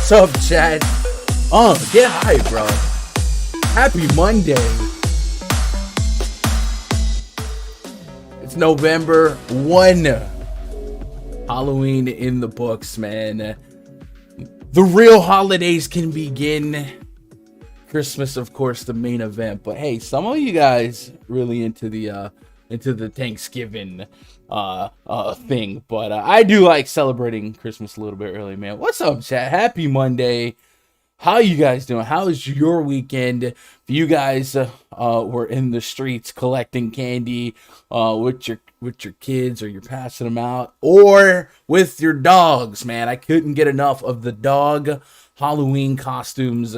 What's up, chat? Get hype, bro. Happy Monday. It's November 1. Halloween in the books, man. The real holidays can begin. Christmas, of course, the main event. But hey, some of you guys really into the Thanksgiving thing, but I do like celebrating Christmas a little bit early, man. What's up, chat? Happy Monday. How you guys doing? How is your weekend? If you guys were in the streets collecting candy with your kids, or you're passing them out, or with your dogs, man, I couldn't get enough of the dog Halloween costumes.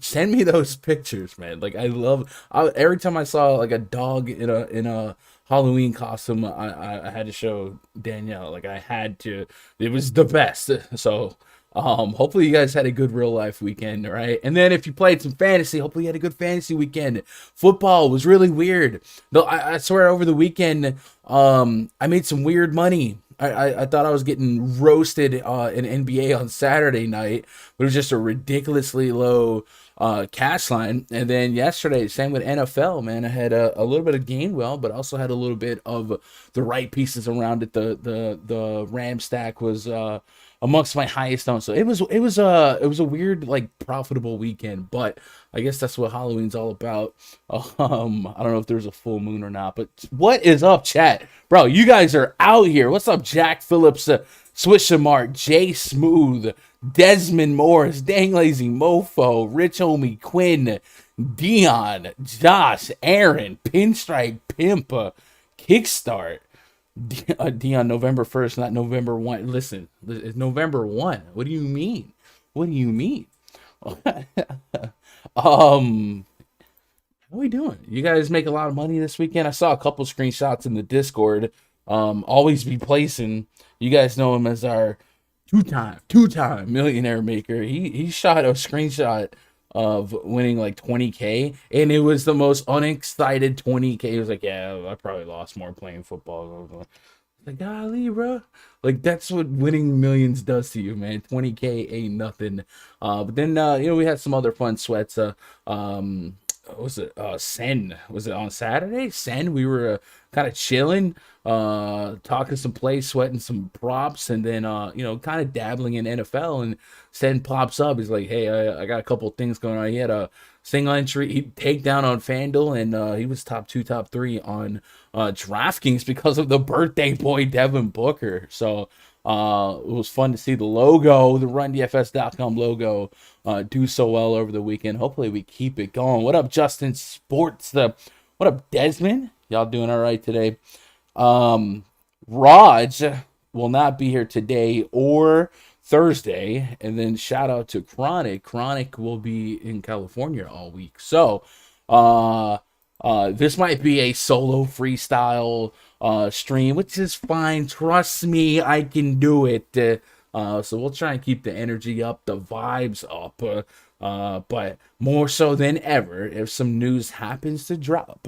Send me those pictures, man. Like, every time I saw like a dog in a Halloween costume, I had to show Danielle. Like, I had to. It was the best. So hopefully you guys had a good real life weekend, right? And then if you played some fantasy, hopefully you had a good fantasy weekend. Football was really weird. No, I swear, over the weekend, I made some weird money. I thought I was getting roasted in NBA on Saturday night, but it was just a ridiculously low cash line. And then yesterday, same with NFL, man. I had a little bit of Gainwell, but also had a little bit of the right pieces around it. The Ram stack was amongst my highest owned. So it was a weird, like, profitable weekend, but I guess that's what Halloween's all about. I don't know if there's a full moon or not, but what is up, chat? Bro, you guys are out here. What's up, Jack Phillips, Swishamart, Jay Smooth, Desmond Morris, Dang Lazy Mofo, Rich Homie Quinn, Dion, Josh, Aaron, Pinstripe Pimp, Kickstart. Dion, November 1st, not November 1. Listen, it's November 1. What do you mean? What do you mean? How are we doing? You guys make a lot of money this weekend? I saw a couple screenshots in the Discord. Always be placing. You guys know him as our two-time millionaire maker. He shot a screenshot of winning like 20K, and it was the most unexcited 20K. He was like, yeah, I probably lost more playing football. Like, golly, bro. Like, that's what winning millions does to you, man. 20K ain't nothing. But then, we had some other fun sweats. was it Sen? Was it on Saturday? Sen, we were kind of chilling, talking some plays, sweating some props, and then kind of dabbling in NFL. And Sen pops up. He's like, "Hey, I got a couple things going on." He had a single entry takedown on Fanduel, and he was top 2, top 3 on DraftKings because of the birthday boy Devin Booker. So it was fun to see the logo, the RunDFS.com logo, do so well over the weekend. Hopefully we keep it going. What up, Justin Sports? What up, Desmond? Y'all doing all right today? Raj will not be here today or Thursday. And then shout out to Chronic. Chronic will be in California all week. So this might be a solo freestyle stream, which is fine. Trust me, I can do it. So we'll try and keep the energy up, the vibes up. But more so than ever, if some news happens to drop,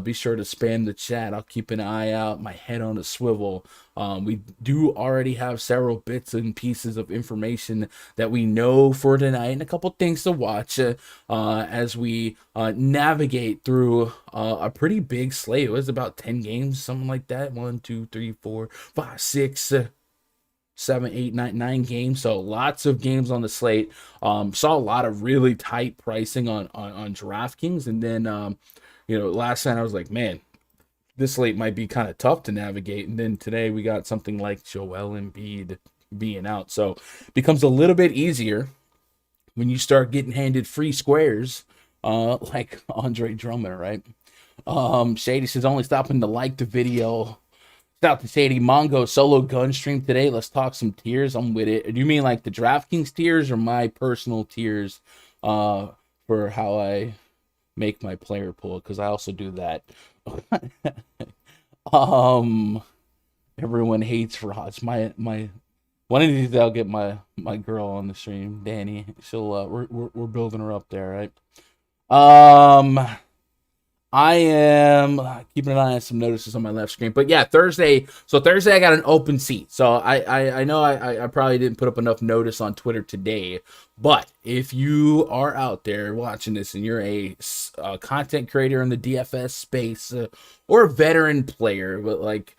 be sure to spam the chat. I'll keep an eye out, my head on a swivel. We do already have several bits and pieces of information that we know for tonight, and a couple things to watch as we navigate through a pretty big slate. It was about 10 games, something like that. 1, 2, 3, 4, 5, 6, 7, 8, 9 games. So lots of games on the slate. Saw a lot of really tight pricing on DraftKings, and then last night I was like, man, this slate might be kind of tough to navigate. And then today we got something like Joel Embiid being out, so it becomes a little bit easier when you start getting handed free squares, like Andre Drummond, right? Shady says only stopping to like the video. Out to Sadie Mongo solo gun stream today. Let's talk some tiers. I'm with it. Do you mean like the DraftKings tiers or my personal tiers for how I make my player pool? Because I also do that. Everyone hates Raj. My one of these days I'll get my girl on the stream, Danny. She'll we're building her up there, right? I am keeping an eye on some notices on my left screen. But yeah, Thursday. So Thursday I got an open seat. So I know I probably didn't put up enough notice on Twitter today. But if you are out there watching this and you're a content creator in the DFS space or a veteran player, but like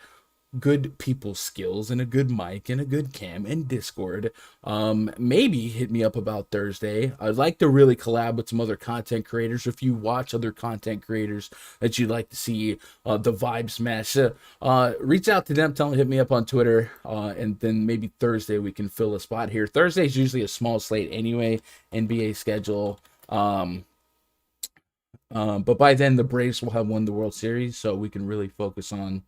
good people skills and a good mic and a good cam and Discord, maybe hit me up about Thursday. I'd like to really collab with some other content creators. If you watch other content creators that you'd like to see the vibes mesh, reach out to them, tell them to hit me up on Twitter, and then maybe Thursday we can fill a spot here. Thursday is usually a small slate anyway, NBA schedule. But by then the Braves will have won the World Series, so we can really focus on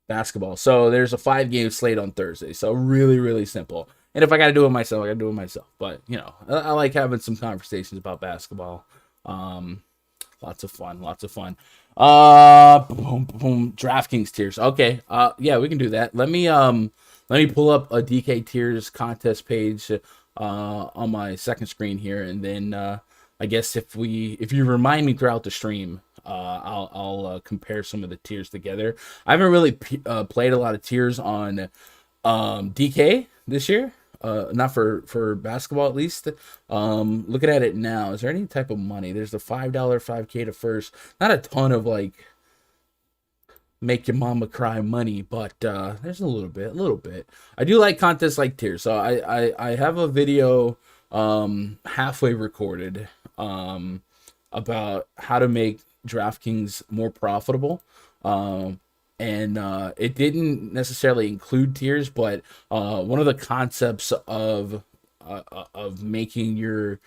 basketball. So there's a 5-game slate on Thursday. So really, really simple. And if I got to do it myself, I got to do it myself. But, I like having some conversations about basketball. Lots of fun. DraftKings tiers. Okay. Yeah, we can do that. Let me pull up a DK tiers contest page on my second screen here, and then I guess if you remind me throughout the stream, I'll compare some of the tiers together. I haven't really played a lot of tiers on DK this year, not for basketball at least. Looking at it now, is there any type of money? There's the $5 5K to first. Not a ton of like make your mama cry money, but there's a little bit. I do like contests like tiers, so I have a video halfway recorded about how to make DraftKings more profitable, and it didn't necessarily include tiers, but one of the concepts of making your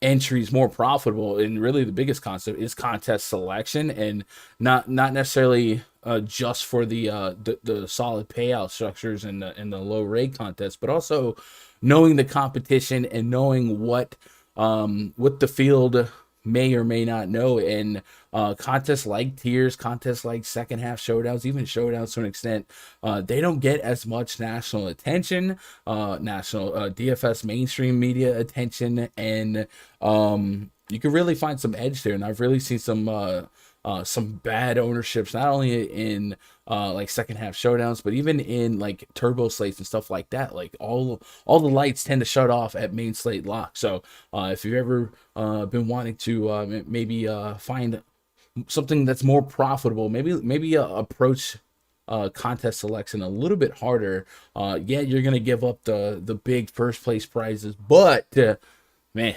entries more profitable, and really the biggest concept, is contest selection, and not necessarily just for the solid payout structures and the low rate contests, but also knowing the competition and knowing what the field may or may not know. And contests like tiers, contests like second half showdowns, even showdowns to an extent, they don't get as much national attention, national DFS mainstream media attention, and you can really find some edge there. And I've really seen some some bad ownerships, not only in like second half showdowns, but even in like turbo slates and stuff like that. Like all the lights tend to shut off at main slate lock. So if you've ever been wanting to maybe find something that's more profitable, maybe approach contest selection a little bit harder. Yeah, you're gonna give up the big first place prizes, but man,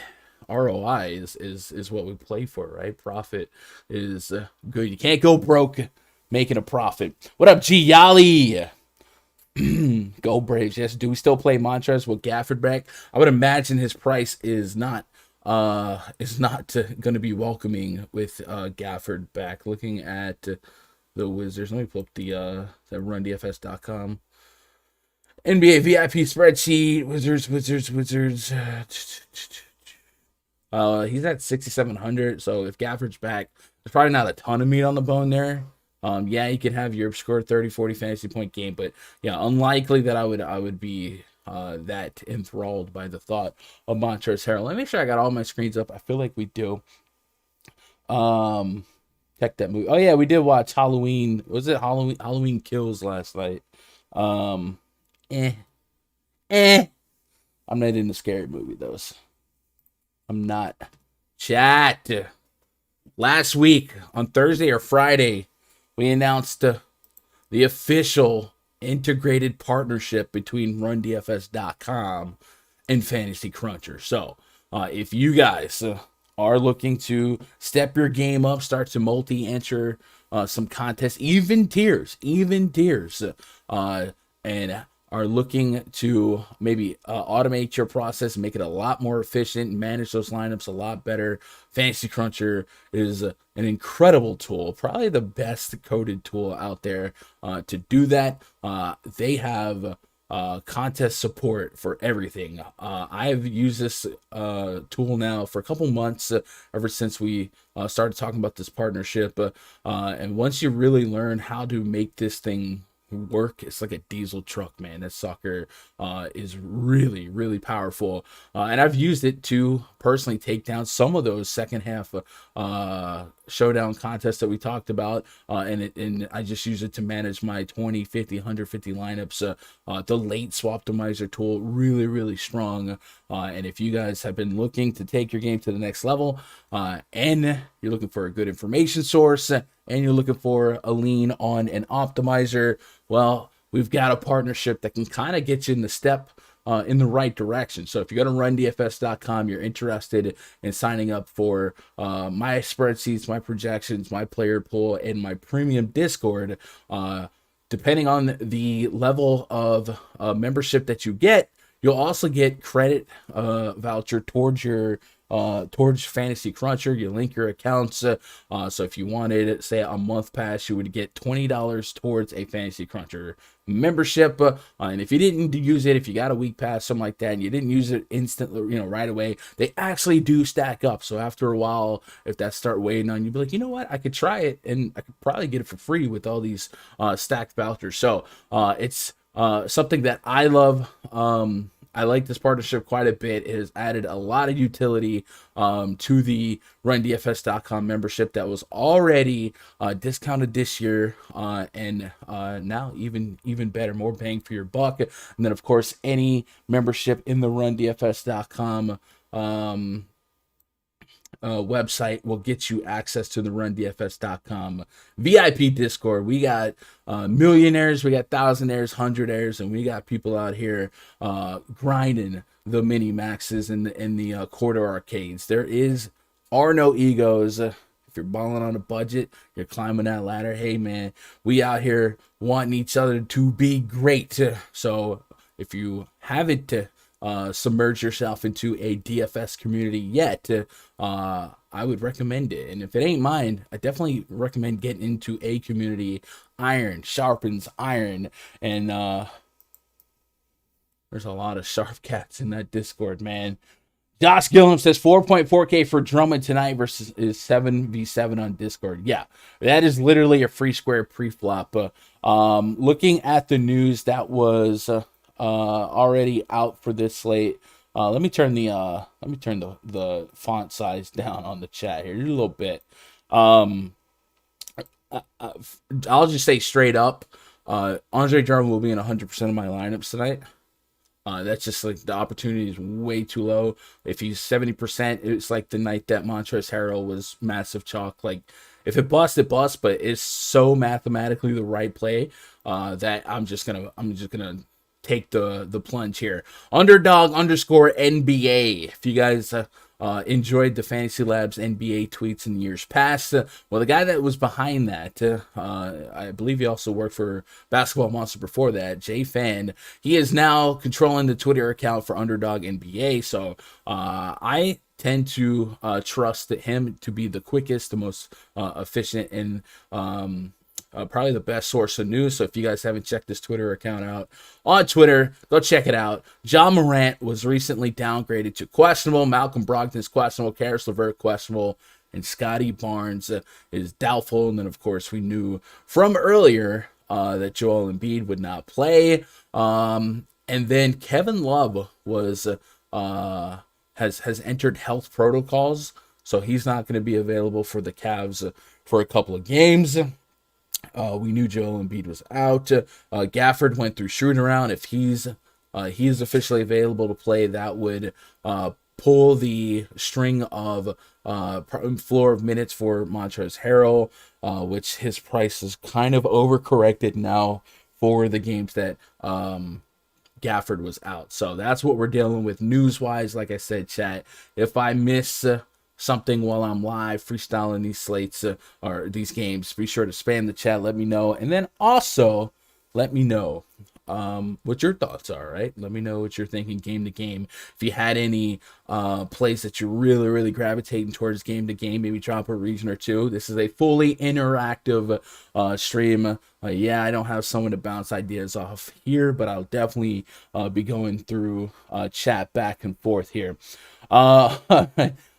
ROI is what we play for, right? Profit is good. You can't go broke making a profit. What up, G Yali? Go Braves. Yes, do we still play Montrez with Gafford back? I would imagine his price is not going to be welcoming with Gafford back. Looking at the Wizards, let me pull up the rundfs.com NBA VIP spreadsheet. Wizards. He's at 6,700. So if Gafford's back, there's probably not a ton of meat on the bone there. Yeah, you could have your obscure 30, 40 fantasy point game, but yeah, unlikely that I would be that enthralled by the thought of Montrezl Harrell. Let me make sure I got all my screens up. I feel like we do. Check that movie. Oh yeah, we did watch Halloween. Was it Halloween Kills last night? I'm not into scary movie those. I'm not. Chat. Last week on Thursday or Friday, we announced the official integrated partnership between RunDFS.com and Fantasy Cruncher. So, if you guys are looking to step your game up, start to multi-enter some contests, even tiers, and are looking to maybe automate your process and make it a lot more efficient, manage those lineups a lot better, Fantasy Cruncher is an incredible tool, probably the best coded tool out there to do that. They have contest support for everything. I've used this tool now for a couple months, ever since we started talking about this partnership. And once you really learn how to make this thing work, it's like a diesel truck, man. That sucker is really, really powerful. And I've used it to personally take down some of those second half showdown contests that we talked about. And I just use it to manage my 20, 50, 150 lineups. The late swap optimizer tool, really, really strong. And if you guys have been looking to take your game to the next level, and you're looking for a good information source, and you're looking for a lean on an optimizer, well, we've got a partnership that can kind of get you in the step in the right direction. So if you go to rundfs.com, you're interested in signing up for my spreadsheets, my projections, my player pool, and my premium Discord, depending on the level of membership that you get, you'll also get credit voucher towards your towards Fantasy Cruncher. You link your accounts. So if you wanted, say, a month pass, you would get $20 towards a Fantasy Cruncher membership. And if you didn't use it, if you got a week pass, something like that, and you didn't use it instantly, right away, they actually do stack up. So after a while, if that start weighing on you, be like, you know what, I could try it, and I could probably get it for free with all these stacked vouchers. So it's something that I love. I like this partnership quite a bit. It has added a lot of utility to the rundfs.com membership that was already discounted this year, and now even better, more bang for your buck. And then, of course, any membership in the rundfs.com website will get you access to the rundfs.com VIP Discord. We got millionaires, we got thousandaires, hundredaires, and we got people out here grinding the mini maxes in the quarter arcades. There are no egos. If you're balling on a budget, you're climbing that ladder, hey man, we out here wanting each other to be great. So if you haven't submerge yourself into a DFS community yet, I would recommend it. And if it ain't mine, I definitely recommend getting into a community. Iron sharpens iron, and there's a lot of sharp cats in that Discord, man. Josh Gillum says 4.4K for Drummond tonight versus is 7v7 on Discord. Yeah, that is literally a free square pre-flop. Looking at the news that was already out for this slate. Let me turn the font size down on the chat here a little bit. I'll just say straight up, Andre Drummond will be in 100% of my lineups tonight. That's just like the opportunity is way too low. If he's 70%, it's like the night that Montrezl Harrell was massive chalk. Like if it busts, it busts, but it's so mathematically the right play that I'm just gonna take the plunge here. Underdog_NBA. If you guys enjoyed the Fantasy Labs NBA tweets in years past, well, the guy that was behind that, I believe he also worked for Basketball Monster before that, Jay Fan, he is now controlling the Twitter account for Underdog NBA. So I tend to trust him to be the quickest, the most efficient, and probably the best source of news. So if you guys haven't checked this Twitter account out on Twitter, go check it out. John Morant was recently downgraded to questionable. Malcolm Brogdon is questionable. Karis LeVert questionable. And Scotty Barnes is doubtful. And then, of course, we knew from earlier that Joel Embiid would not play. And then Kevin Love was has entered health protocols. So he's not going to be available for the Cavs for a couple of games. We knew Joel Embiid was out. Gafford went through shooting around. If he's officially available to play, that would pull the string of floor of minutes for Montrezl Harrell, which his price is kind of overcorrected now for the games that Gafford was out. So that's what we're dealing with news-wise. Like I said, chat, if I miss something while I'm live freestyling these slates or these games, be sure to spam the chat, let me know, and then also let me know what your thoughts are, right? Let me know what you're thinking game to game. If you had any plays that you're really gravitating towards game to game, maybe drop a region or two. This is a fully interactive stream. Yeah, I don't have someone to bounce ideas off here, but I'll definitely be going through chat back and forth here.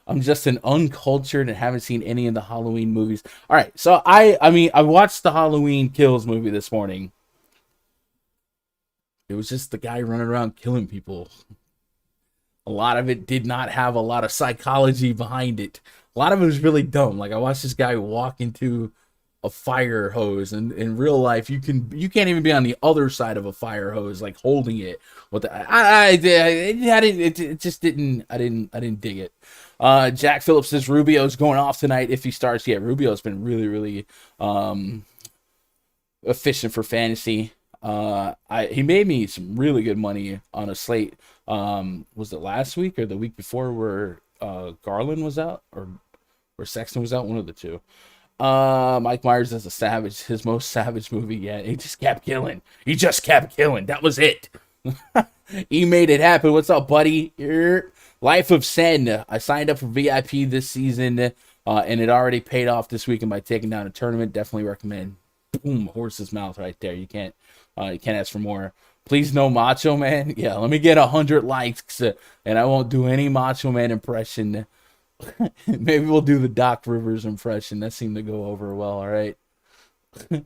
I'm just an uncultured and haven't seen any of the Halloween movies. All right, so I watched the Halloween Kills movie this morning. It was just the guy running around killing people. A lot of it did not have a lot of psychology behind it. A lot of it was really dumb. Like I watched this guy walk into a fire hose, and in real life you can't even be on the other side of a fire hose like holding it with the, I didn't dig it. Jack Phillips says Rubio's going off tonight if he starts. Yeah, Rubio's been really efficient for fantasy. He made me some really good money on a slate. Was it last week or the week before where Garland was out or Sexton was out? One of the two. Mike Myers is a savage. His most savage movie yet. He just kept killing. That was it. He made it happen. What's up, buddy? Life of Sen. I signed up for VIP this season, and it already paid off this weekend by taking down a tournament. Definitely recommend. Boom, horse's mouth right there. You can't ask for more. Please no Macho Man. Yeah, let me get 100 likes, and I won't do any Macho Man impression. Maybe we'll do the Doc Rivers impression. That seemed to go over well. All right. I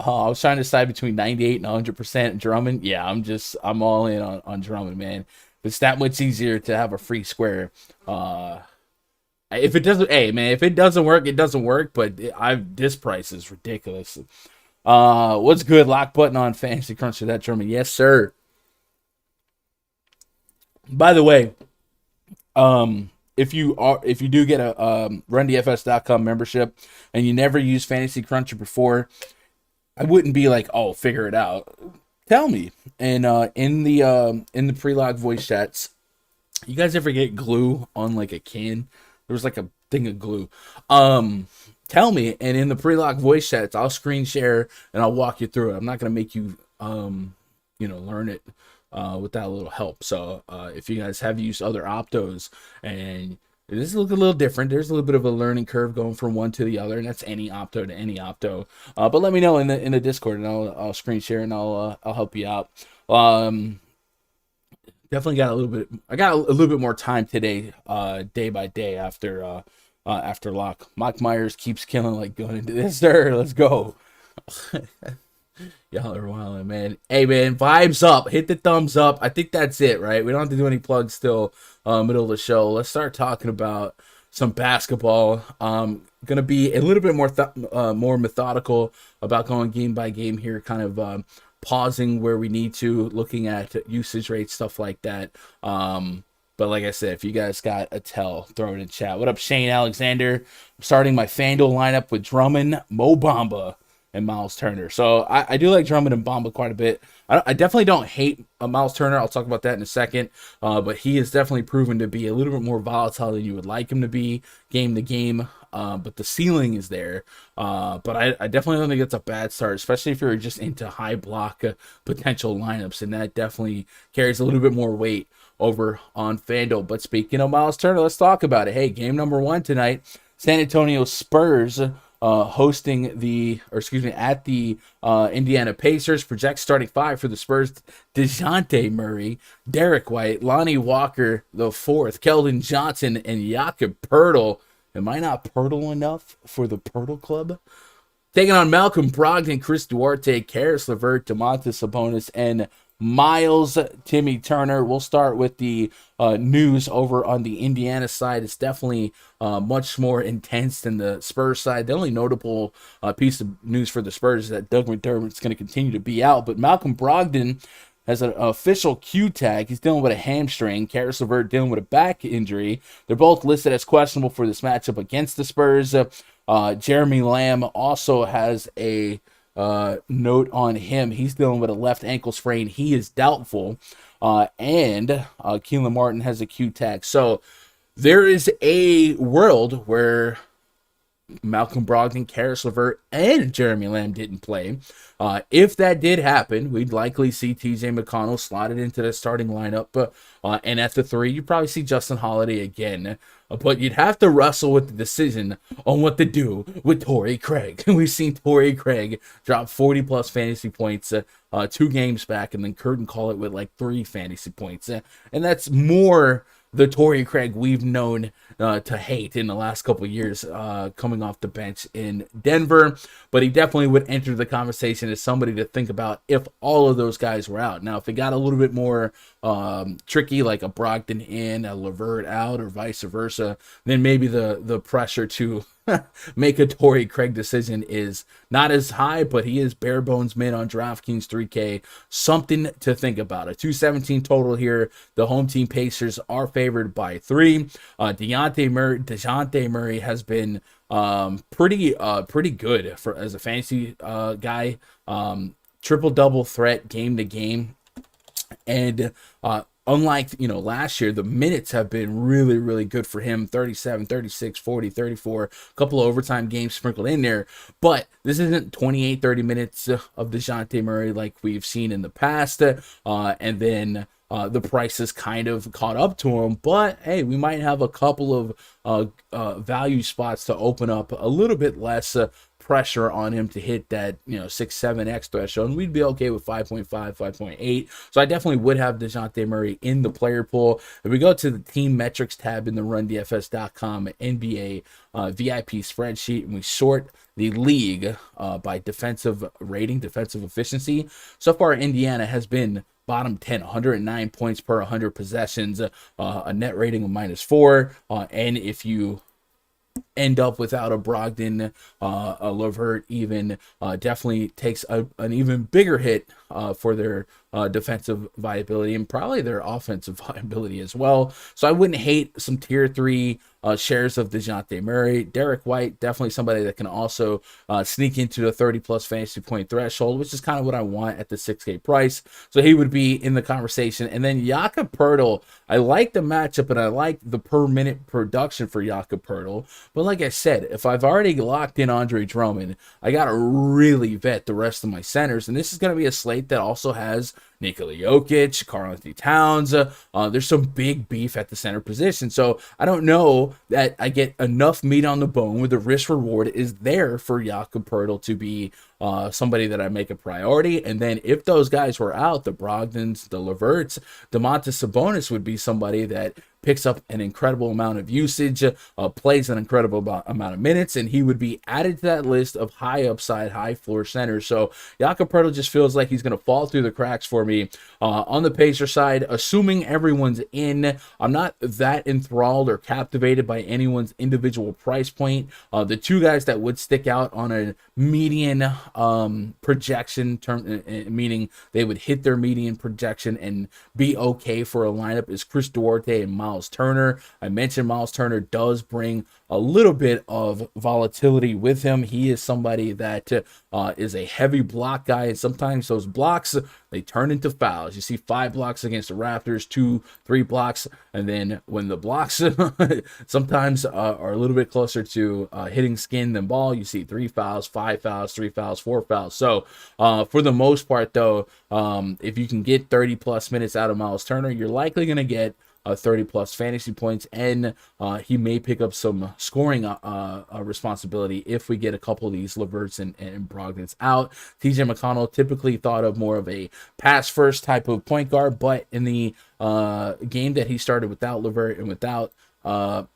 was trying to decide between 98 and 100% Drummond. Yeah, I'm all in on Drummond, man. It's that much easier to have a free square. If it doesn't work, it doesn't work. But this price is ridiculous. What's good? Lock button on Fantasy Crunch for that Drummond. Yes, sir. By the way, if you do get a RunDFS.com membership and you never used Fantasy Cruncher before, I wouldn't be like, oh, figure it out. Tell me. And in the pre-log voice chats, you guys ever get glue on like a can? There was like a thing of glue. Tell me, and in the pre-log voice chats, I'll screen share and I'll walk you through it. I'm not gonna make you learn it without a little help. So if you guys have used other optos and this looks a little different, there's a little bit of a learning curve going from one to the other, and that's any opto to any opto. But let me know in the Discord, and I'll screen share and I'll help you out. Definitely got a little bit. I got a little bit more time today, day by day after lock. Mike Myers keeps killing like going into this. Sir, let's go. Y'all are wilding, man. Hey, man, vibes up. Hit the thumbs up. I think that's it, right? We don't have to do any plugs still. Middle of the show. Let's start talking about some basketball. Going to be a little bit more methodical about going game by game here, kind of pausing where we need to, looking at usage rates, stuff like that. But like I said, if you guys got a tell, throw it in chat. What up, Shane Alexander? I'm starting my Fanduel lineup with Drummond, Mo Bamba, and Miles Turner. So I do like Drummond and Bamba quite a bit. I definitely don't hate Miles Turner. I'll talk about that in a second. But he has definitely proven to be a little bit more volatile than you would like him to be game to game. But the ceiling is there. But I definitely don't think it's a bad start, especially if you're just into high block potential lineups. And that definitely carries a little bit more weight over on FanDuel. But speaking of Miles Turner, let's talk about it. Hey, game number 1 tonight, San Antonio Spurs hosting at the Indiana Pacers. Project starting 5 for the Spurs: DeJounte Murray, Derek White, Lonnie Walker the fourth, Keldon Johnson, and Jakob Poeltl. Am I not Poeltl enough for the Poeltl Club? Taking on Malcolm Brogdon, Chris Duarte, Caris LeVert, Domantas Sabonis, and Miles Timmy Turner. We'll start with the news over on the Indiana side. It's definitely much more intense than the Spurs side. The only notable piece of news for the Spurs is that Doug McDermott's going to continue to be out, but Malcolm Brogdon has an official Q tag. He's dealing with a hamstring. Caris LeVert dealing with a back injury. They're both listed as questionable for this matchup against the Spurs. Jeremy Lamb also has a note on him. He's dealing with a left ankle sprain. He is doubtful. And Keelan Martin has a Q tag. So there is a world where Malcolm Brogdon, Caris LeVert, and Jeremy Lamb didn't play. If that did happen, we'd likely see TJ McConnell slotted into the starting lineup. And at the 3, you'd probably see Justin Holiday again. But you'd have to wrestle with the decision on what to do with Torrey Craig. We've seen Torrey Craig drop 40-plus fantasy points 2 games back, and then curtain call it with like 3 fantasy points. And that's more the Torrey Craig we've known to hate in the last couple of years coming off the bench in Denver. But he definitely would enter the conversation as somebody to think about if all of those guys were out. Now, if it got a little bit more tricky, like a Brogdon in, a LeVert out, or vice versa, then maybe the pressure to make a Torrey Craig decision is not as high, but he is bare bones mid on DraftKings 3K. Something to think about. A 217 total here. The home team Pacers are favored by 3. DeJounte Murray has been pretty good for as a fantasy guy. Triple double threat game to game, and unlike, last year, the minutes have been really, really good for him. 37, 36, 40, 34, a couple of overtime games sprinkled in there. But this isn't 28, 30 minutes of DeJounte Murray like we've seen in the past. And then the price has kind of caught up to him. But, hey, we might have a couple of value spots to open up a little bit less pressure on him to hit that 6-7x threshold, and we'd be okay with 5.5, 5.8. So I definitely would have DeJounte Murray in the player pool. If we go to the team metrics tab in the RunDFS.com NBA VIP spreadsheet, and we sort the league by defensive rating, defensive efficiency, so far Indiana has been bottom 10, 109 points per 100 possessions, a net rating of -4, and if you end up without a Brogdon, a LeVert even, definitely takes an even bigger hit for their defensive viability and probably their offensive viability as well. So I wouldn't hate some tier 3 shares of DeJounte Murray. Derek White, definitely somebody that can also sneak into the 30-plus fantasy point threshold, which is kind of what I want at the 6K price. So he would be in the conversation. And then Jakob Poeltl, I like the matchup, and I like the per-minute production for Jakob Poeltl. But like I said, if I've already locked in Andre Drummond, I got to really vet the rest of my centers. And this is going to be a slate that also has Nikola Jokic, Karl-Anthony Towns. There's some big beef at the center position. So I don't know that I get enough meat on the bone where the risk reward is there for Jakob Poeltl to be somebody that I make a priority. And then if those guys were out, the Brogdons, the LeVerts, Domantas Sabonis would be somebody that picks up an incredible amount of usage, plays an incredible amount of minutes, and he would be added to that list of high upside, high floor centers. So Jakob Poeltl just feels like he's going to fall through the cracks for me me. On the Pacer side, assuming everyone's in, I'm not that enthralled or captivated by anyone's individual price point. The two guys that would stick out on a median projection term, meaning they would hit their median projection and be okay for a lineup, is Chris Duarte and Miles Turner. I mentioned Miles Turner does bring a little bit of volatility with him. He is somebody that is a heavy block guy, and sometimes those blocks, they turn into fouls. You see 5 blocks against the Raptors, 2-3 blocks, and then when the blocks sometimes are a little bit closer to hitting skin than ball, you see 3 fouls, 5 fouls, 3 fouls, 4 fouls. So for the most part, though, if you can get 30 plus minutes out of Miles Turner, you're likely going to get 30 plus fantasy points, and he may pick up some scoring responsibility if we get a couple of these LeVerts and Brogdons out. TJ McConnell, typically thought of more of a pass first type of point guard, but in the game that he started without LeVert and without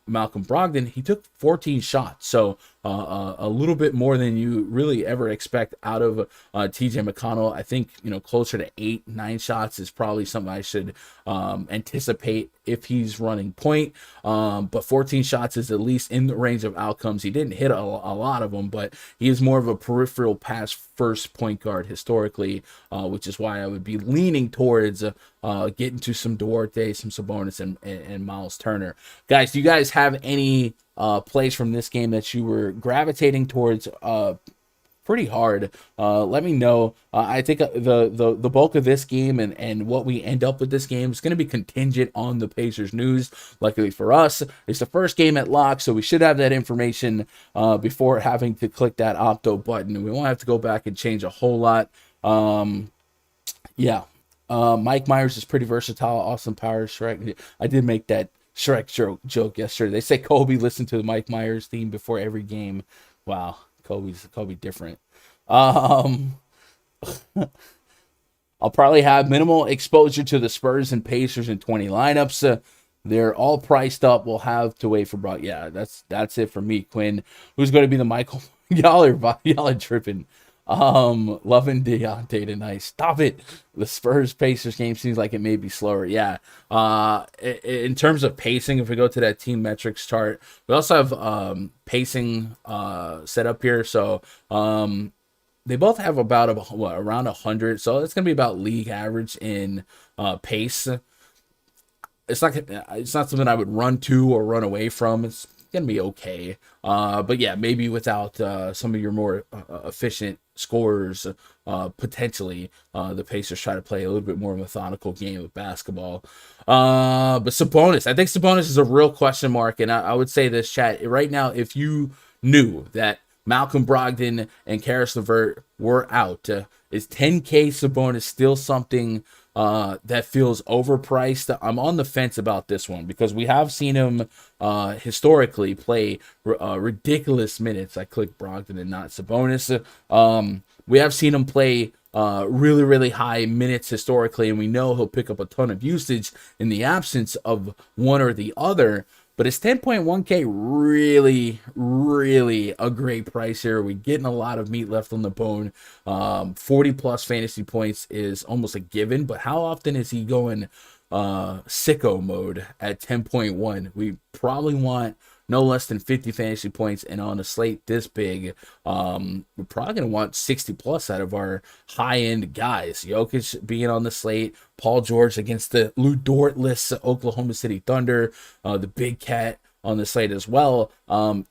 Malcolm Brogdon, he took 14 shots. So a little bit more than you really ever expect out of TJ McConnell. I think, closer to 8-9 shots is probably something I should anticipate if he's running point. But 14 shots is at least in the range of outcomes. He didn't hit a lot of them, but he is more of a peripheral pass first point guard historically, which is why I would be leaning towards getting to some Duarte, some Sabonis, and Miles Turner. Guys, do you guys have any plays from this game that you were gravitating towards pretty hard? Let me know. I think the bulk of this game and what we end up with this game is going to be contingent on the Pacers news. Luckily for us, it's the first game at lock, so we should have that information before having to click that opto button, and we won't have to go back and change a whole lot. Mike Myers is pretty versatile. Awesome power, Shrek. I did make that Shrek joke yesterday. They say Kobe listened to the Mike Myers theme before every game. Wow, Kobe different. I'll probably have minimal exposure to the Spurs and Pacers in 20 lineups. They're all priced up. We'll have to wait for Brock. Yeah, that's it for me. Quinn, who's going to be the Michael? Y'all are tripping. Loving Deontay tonight. Stop it. The Spurs Pacers game seems like it may be slower. Yeah. In terms of pacing, if we go to that team metrics chart, we also have pacing set up here. So they both have about around 100. So it's gonna be about league average in pace. It's not something I would run to or run away from. It's gonna be okay. But yeah, maybe without some of your more efficient scorers, potentially the Pacers try to play a little bit more methodical game of basketball. But Sabonis, I think Sabonis is a real question mark, and I would say this, chat, right now, if you knew that Malcolm Brogdon and Karis LeVert were out, is 10K Sabonis still something that feels overpriced? I'm on the fence about this one because we have seen him historically play ridiculous minutes. I clicked Brogdon and not Sabonis. We have seen him play really, really high minutes historically, and we know he'll pick up a ton of usage in the absence of one or the other. But it's 10.1K really, really a great price here. We're getting a lot of meat left on the bone. 40 plus fantasy points is almost a given, but how often is he going sicko mode at 10.1? We probably want no less than 50 fantasy points, and on a slate this big, we're probably going to want 60 plus out of our high-end guys. Jokic being on the slate, Paul George against the Lou Dort-less Oklahoma City Thunder, the Big Cat on the slate as well.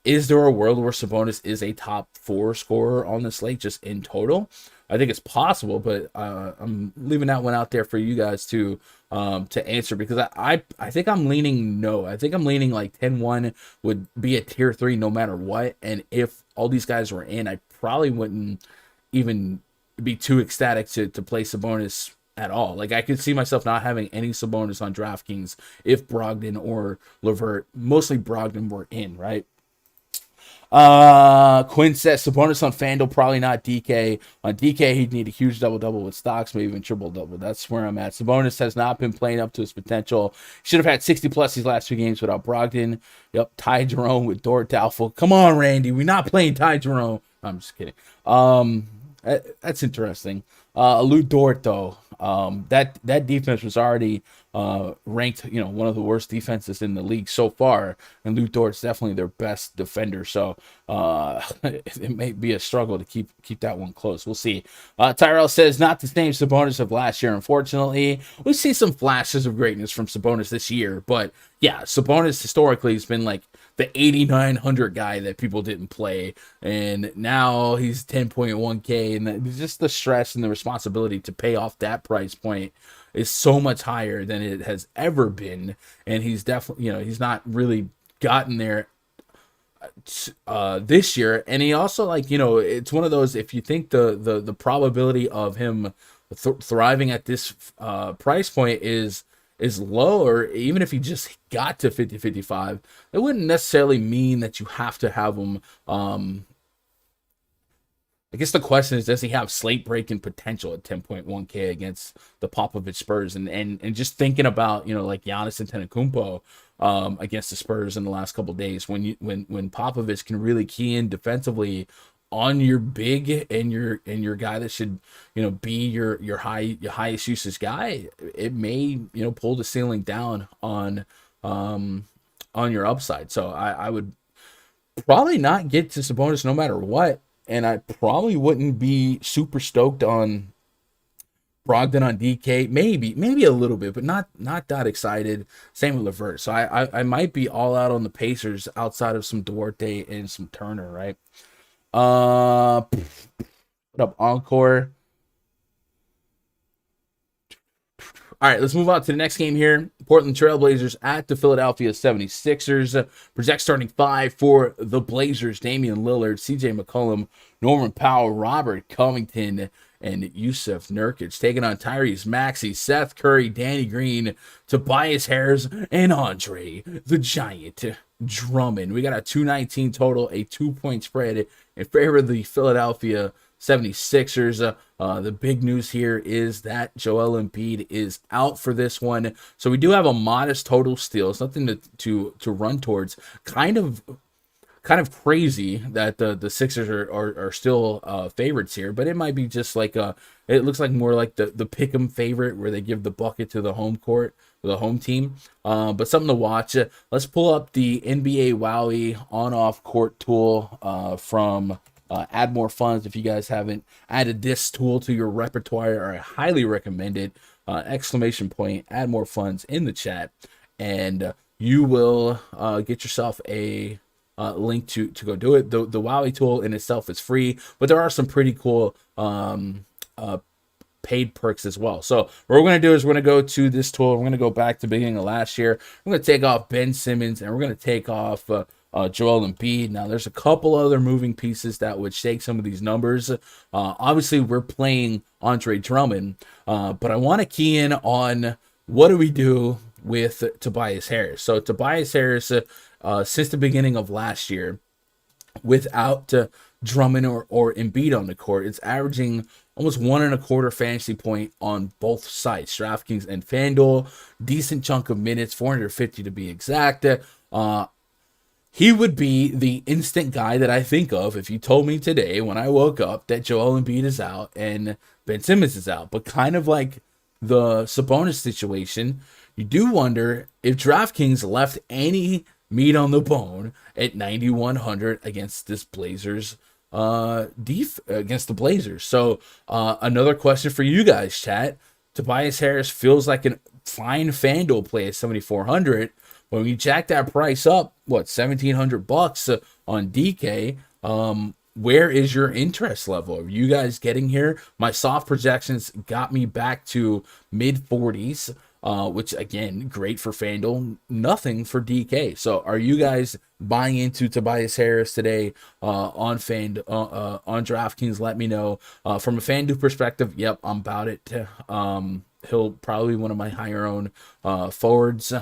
Is there a world where Sabonis is a top 4 scorer on the slate just in total? I think it's possible, but I'm leaving that one out there for you guys to answer, because I think I'm leaning no. I think I'm leaning like 10-1 would be a tier 3 no matter what. And if all these guys were in, I probably wouldn't even be too ecstatic to play Sabonis at all. Like, I could see myself not having any Sabonis on DraftKings if Brogdon or LeVert, mostly Brogdon, were in, right? Quinn says Sabonis on Fanduel, probably not DK. On DK, he'd need a huge double-double with stocks, maybe even triple-double. That's where I'm at. Sabonis has not been playing up to his potential. Should have had 60 plus these last 2 games without Brogdon. Yep, Ty Jerome with Dort doubtful. Come on, Randy, we're not playing Ty Jerome. I'm just kidding. That's interesting. Lou Dort, though, that defense was already ranked, one of the worst defenses in the league so far, and Lou Dort's definitely their best defender. So it may be a struggle to keep that one close. We'll see. Tyrell says not the same Sabonis of last year. Unfortunately, we see some flashes of greatness from Sabonis this year, but yeah, Sabonis historically has been like the 8,900 guy that people didn't play, and now he's 10.1K, and just the stress and the responsibility to pay off that price point is so much higher than it has ever been, and he's definitely, he's not really gotten there this year, and he also, it's one of those, if you think the probability of him thriving at this price point is low, or even if he just got to 50-55, it wouldn't necessarily mean that you have to have him. I guess the question is, does he have slate breaking potential at 10.1K against the Popovich Spurs? And just thinking about, like Giannis Antetokounmpo against the Spurs in the last couple of days, when Popovich can really key in defensively on your big and your guy that should be your highest usage guy, it may pull the ceiling down on your upside. So I would probably not get to Sabonis no matter what, and I probably wouldn't be super stoked on Brogdon on DK. Maybe a little bit, but not that excited. Same with LeVert. So I might be all out on the Pacers outside of some Duarte and some Turner, right? Put up Encore. All right, let's move on to the next game here. Portland Trailblazers at the Philadelphia 76ers. Project starting 5 for the Blazers: Damian Lillard, CJ McCollum, Norman Powell, Robert Covington, and Yusuf Nurkic. Taking on Tyrese Maxey, Seth Curry, Danny Green, Tobias Harris, and Andre the Giant Drummond. We got a 219 total, a 2-point spread in favor of the Philadelphia 76ers. The big news here is that Joel Embiid is out for this one. So we do have a modest total steal, something to run towards. Kind of crazy that the Sixers are still favorites here, but it might be just like it looks like more like the pick'em favorite where they give the bucket to the home court, the home team. But something to watch. Let's pull up the NBA Wowie on-off court tool from Add More Funds. If you guys haven't added this tool to your repertoire, I highly recommend it. Exclamation point, Add More Funds in the chat, and you will get yourself a link to go do it. The Wowie tool in itself is free, but there are some pretty cool paid perks as well. So what we're going to do is we're going to go to this tool. We're going to go back to the beginning of last year. We're going to take off Ben Simmons, and we're going to take off Joel Embiid. Now, there's a couple other moving pieces that would shake some of these numbers. Obviously, we're playing Andre Drummond, but I want to key in on what do we do with Tobias Harris. So Tobias Harris, since the beginning of last year, without Drummond or Embiid on the court, it's averaging almost 1.25 fantasy point on both sides, DraftKings and Fanduel. Decent chunk of minutes, 450 to be exact. He would be the instant guy that I think of if you told me today when I woke up that Joel Embiid is out and Ben Simmons is out. But kind of like the Sabonis situation, you do wonder if DraftKings left any meat on the bone at 9,100 against this Blazers against the Blazers. So another question for you guys, chat. Tobias Harris feels like a fine Fanduel play at 7,400. When we jack that price up, $1,700 on DK, where is your interest level? Are you guys getting here? My soft projections got me back to mid 40s, which again, great for FanDuel, nothing for DK. So are you guys buying into Tobias Harris today on DraftKings? Let me know. From a FanDuel perspective, yep, I'm about it. He'll probably be one of my higher owned forwards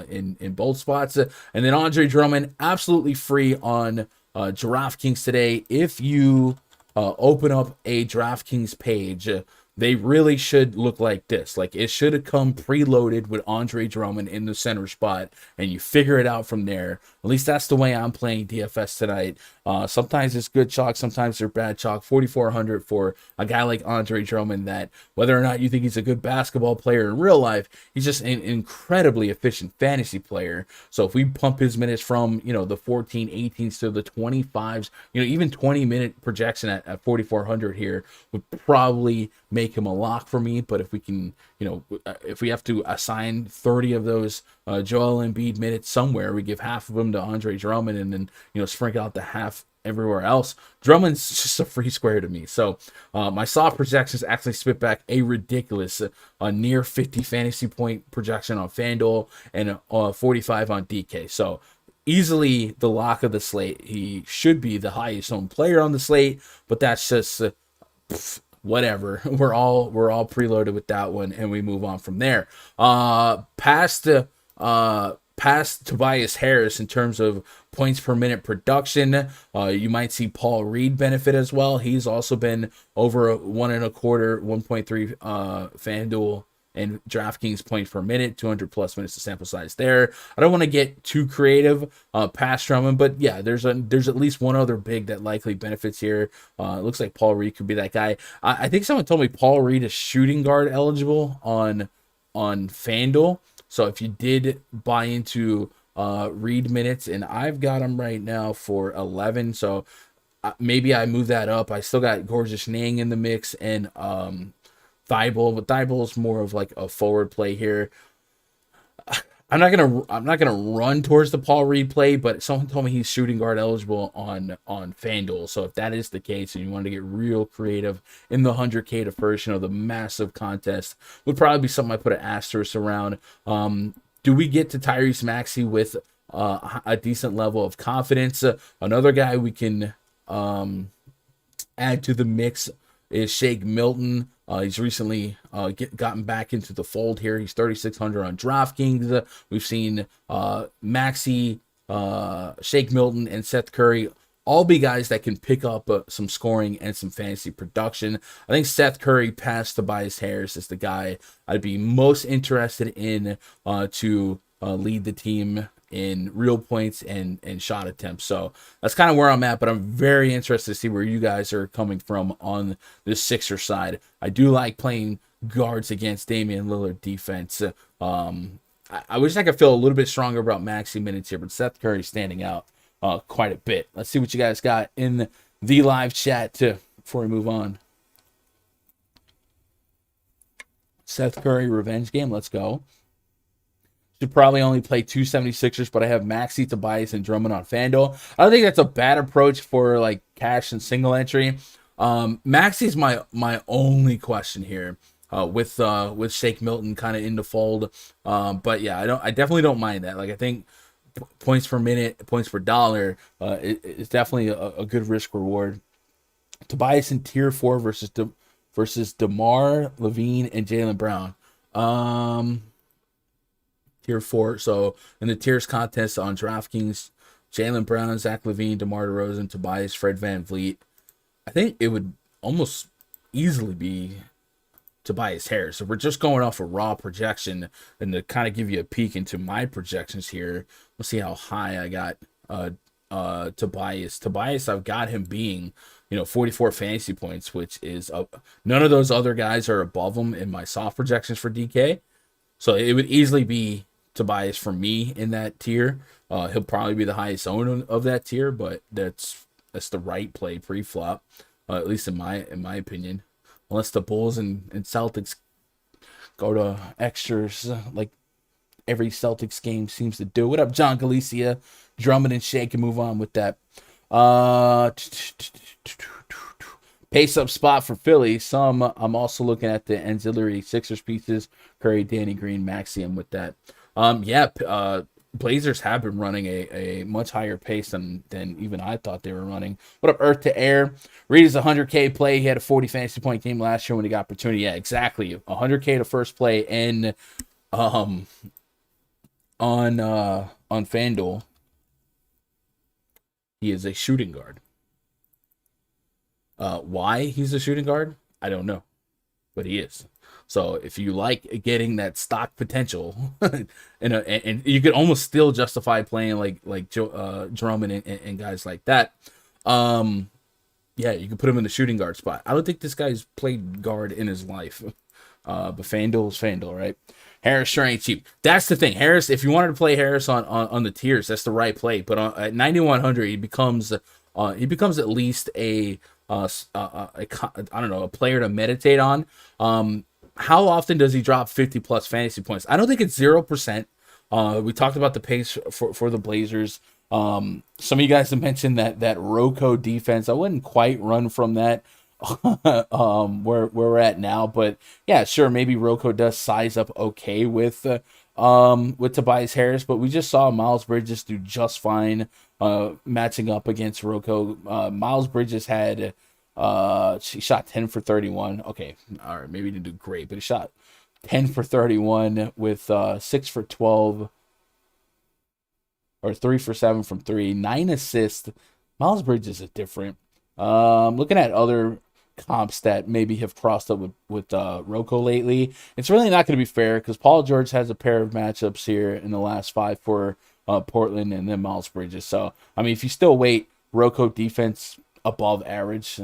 in both spots. And then Andre Drummond, absolutely free on DraftKings today. If you open up a DraftKings page, they really should look like this. Like, it should have come preloaded with Andre Drummond in the center spot, and you figure it out from there. At least that's the way I'm playing DFS tonight. Sometimes it's good chalk, sometimes they're bad chalk. 4,400 for a guy like Andre Drummond, that whether or not you think he's a good basketball player in real life, he's just an incredibly efficient fantasy player. So if we pump his minutes from, the 14, 18s to the 25s, even 20-minute projection at 4,400 here would probably make him a lock for me. But if we can, if we have to assign 30 of those Joel Embiid minutes somewhere, we give half of them to Andre Drummond, and then, sprinkle out the half everywhere else. Drummond's just a free square to me. So my soft projections actually spit back a ridiculous near 50 fantasy point projection on Fanduel and 45 on DK. So easily the lock of the slate. He should be the highest owned player on the slate, but that's just whatever. We're all preloaded with that one, and we move on from there. Past Tobias Harris in terms of points per minute production. You might see Paul Reed benefit as well. He's also been over 1.25, 1.3 FanDuel and DraftKings points per minute, 200 plus minutes of sample size there. I don't want to get too creative past Drummond, but yeah, there's at least one other big that likely benefits here. It looks like Paul Reed could be that guy. I think someone told me Paul Reed is shooting guard eligible on FanDuel. So if you did buy into Reed minutes, and I've got him right now for 11, so maybe I move that up. I still got Gorgeous Nang in the mix and Thibault, but Thibault's more of like a forward play here. I'm not gonna run towards the Paul Reed play, but someone told me he's shooting guard eligible on FanDuel. So if that is the case, and you want to get real creative in the 100K to first, the massive contest would probably be something I put an asterisk around. Do we get to Tyrese Maxey with a decent level of confidence? Another guy we can add to the mix is Shake Milton. He's recently gotten back into the fold here. He's 3,600 on DraftKings. We've seen Maxey, Shake Milton, and Seth Curry all be guys that can pick up some scoring and some fantasy production. I think Seth Curry past Tobias Harris is the guy I'd be most interested in to lead the team in real points and shot attempts. So that's kind of where I'm at, but I'm very interested to see where you guys are coming from on the Sixers side. I do like playing guards against Damien Lillard defense. I wish I could feel a little bit stronger about Maxey minutes here, but Seth Curry standing out quite a bit. Let's see what you guys got in the live chat before we move on. Seth Curry revenge game. Let's go. Should probably only play 276ers, but I have Maxey, Tobias, and Drummond on FanDuel. I don't think that's a bad approach for like cash and single entry. Maxey's my only question here with Shake Milton kind of in the fold. But yeah, I definitely don't mind that. Like, I think points per minute, points per dollar, it's definitely a good risk reward. Tobias in tier 4 versus DeMar, Levine, and Jaylen Brown. Tier 4. So in the tiers contest on DraftKings, Jaylen Brown, Zach LaVine, DeMar DeRozan, Tobias, Fred VanVleet. I think it would almost easily be Tobias Harris. So we're just going off a raw projection, and to kind of give you a peek into my projections here, let's see how high I got Tobias. Tobias, I've got him being 44 fantasy points, which is none of those other guys are above him in my soft projections for DK. So it would easily be Tobias for me in that tier. He'll probably be the highest owned of that tier, but that's the right play pre-flop, at least in my opinion. Unless the Bulls and Celtics go to extras like every Celtics game seems to do. What up, John Galicia? Drummond and Shake, and move on with that. Pace up spot for Philly. I'm also looking at the ancillary Sixers pieces. Curry, Danny Green, Maxey with that. Blazers have been running a much higher pace than even I thought they were running. What up, Earth to Air? Reed is a 100K play. He had a 40 fantasy point game last year when he got opportunity. Yeah, exactly. 100K to first play and on FanDuel. He is a shooting guard. Why he's a shooting guard, I don't know. but he is. So if you like getting that stock potential, and you could almost still justify playing like Drummond and guys like that. Yeah, you can put him in the shooting guard spot. I don't think this guy's played guard in his life. But FanDuel is FanDuel, right? Harris sure ain't cheap. That's the thing. Harris, if you wanted to play Harris on the tiers, that's the right play. But at 9,100, he becomes at least a I don't know, a player to meditate on. How often does he drop 50 plus fantasy points? I don't think it's 0%. We talked about the pace for the Blazers. Some of you guys have mentioned that Rocco defense. I wouldn't quite run from that where we're at now, but yeah, sure, maybe Rocco does size up okay with Tobias Harris, but we just saw Miles Bridges do just fine matching up against Rocco. Miles Bridges had he shot 10 for 31. Okay, all right, maybe he didn't do great, but he shot 10 for 31 with 6 for 12 or 3 for 7 from 3, 9 assists. Miles Bridges is different. Looking at other comps that maybe have crossed up with Rocco lately, it's really not going to be fair because Paul George has a pair of matchups here in the last 5 for Portland and then Miles Bridges. So, I mean, if you still weight Rocco defense above average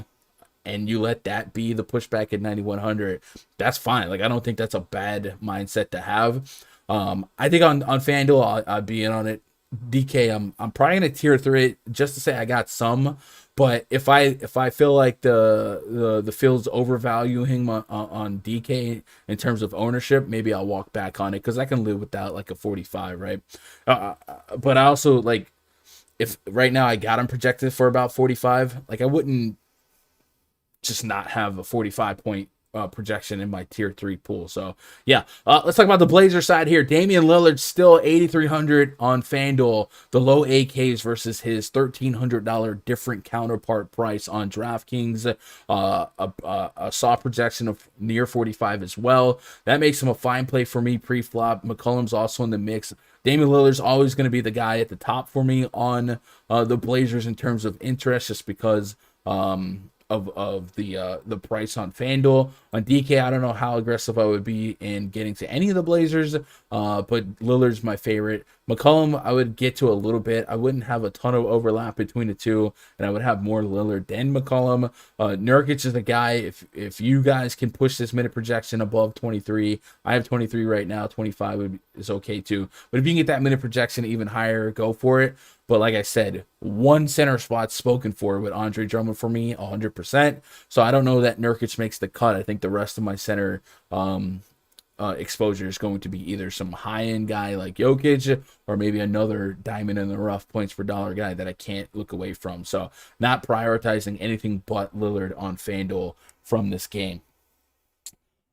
and you let that be the pushback at 9,100, that's fine. Like, I don't think that's a bad mindset to have. I think on FanDuel, I'll be in on it. DK, I'm probably gonna tier 3 just to say I got some, but if I feel like the field's overvaluing on DK in terms of ownership, maybe I'll walk back on it because I can live without like a 45, right? But I also like if right now I got him projected for about 45, like I wouldn't just not have a 45 point projection in my tier 3 pool. So yeah, let's talk about the Blazer side here. Damien Lillard still 8,300 on FanDuel, the low AKs versus his $1,300 different counterpart price on DraftKings. A soft projection of near 45 as well. That makes him a fine play for me pre-flop. McCollum's also in the mix. Damian Lillard's always going to be the guy at the top for me on the Blazers in terms of interest, just because of the price on FanDuel. On DK, I don't know how aggressive I would be in getting to any of the Blazers, but Lillard's my favorite. McCollum, I would get to a little bit. I wouldn't have a ton of overlap between the two, and I would have more Lillard than McCollum. Nurkic is the guy. If you guys can push this minute projection above 23, I have 23 right now. 25 is okay too. But if you can get that minute projection even higher, go for it. But like I said, one center spot spoken for with Andre Drummond for me, 100%. So I don't know that Nurkic makes the cut. I think the rest of my center exposure is going to be either some high-end guy like Jokic or maybe another diamond in the rough points per dollar guy that I can't look away from. So not prioritizing anything but Lillard on FanDuel from this game.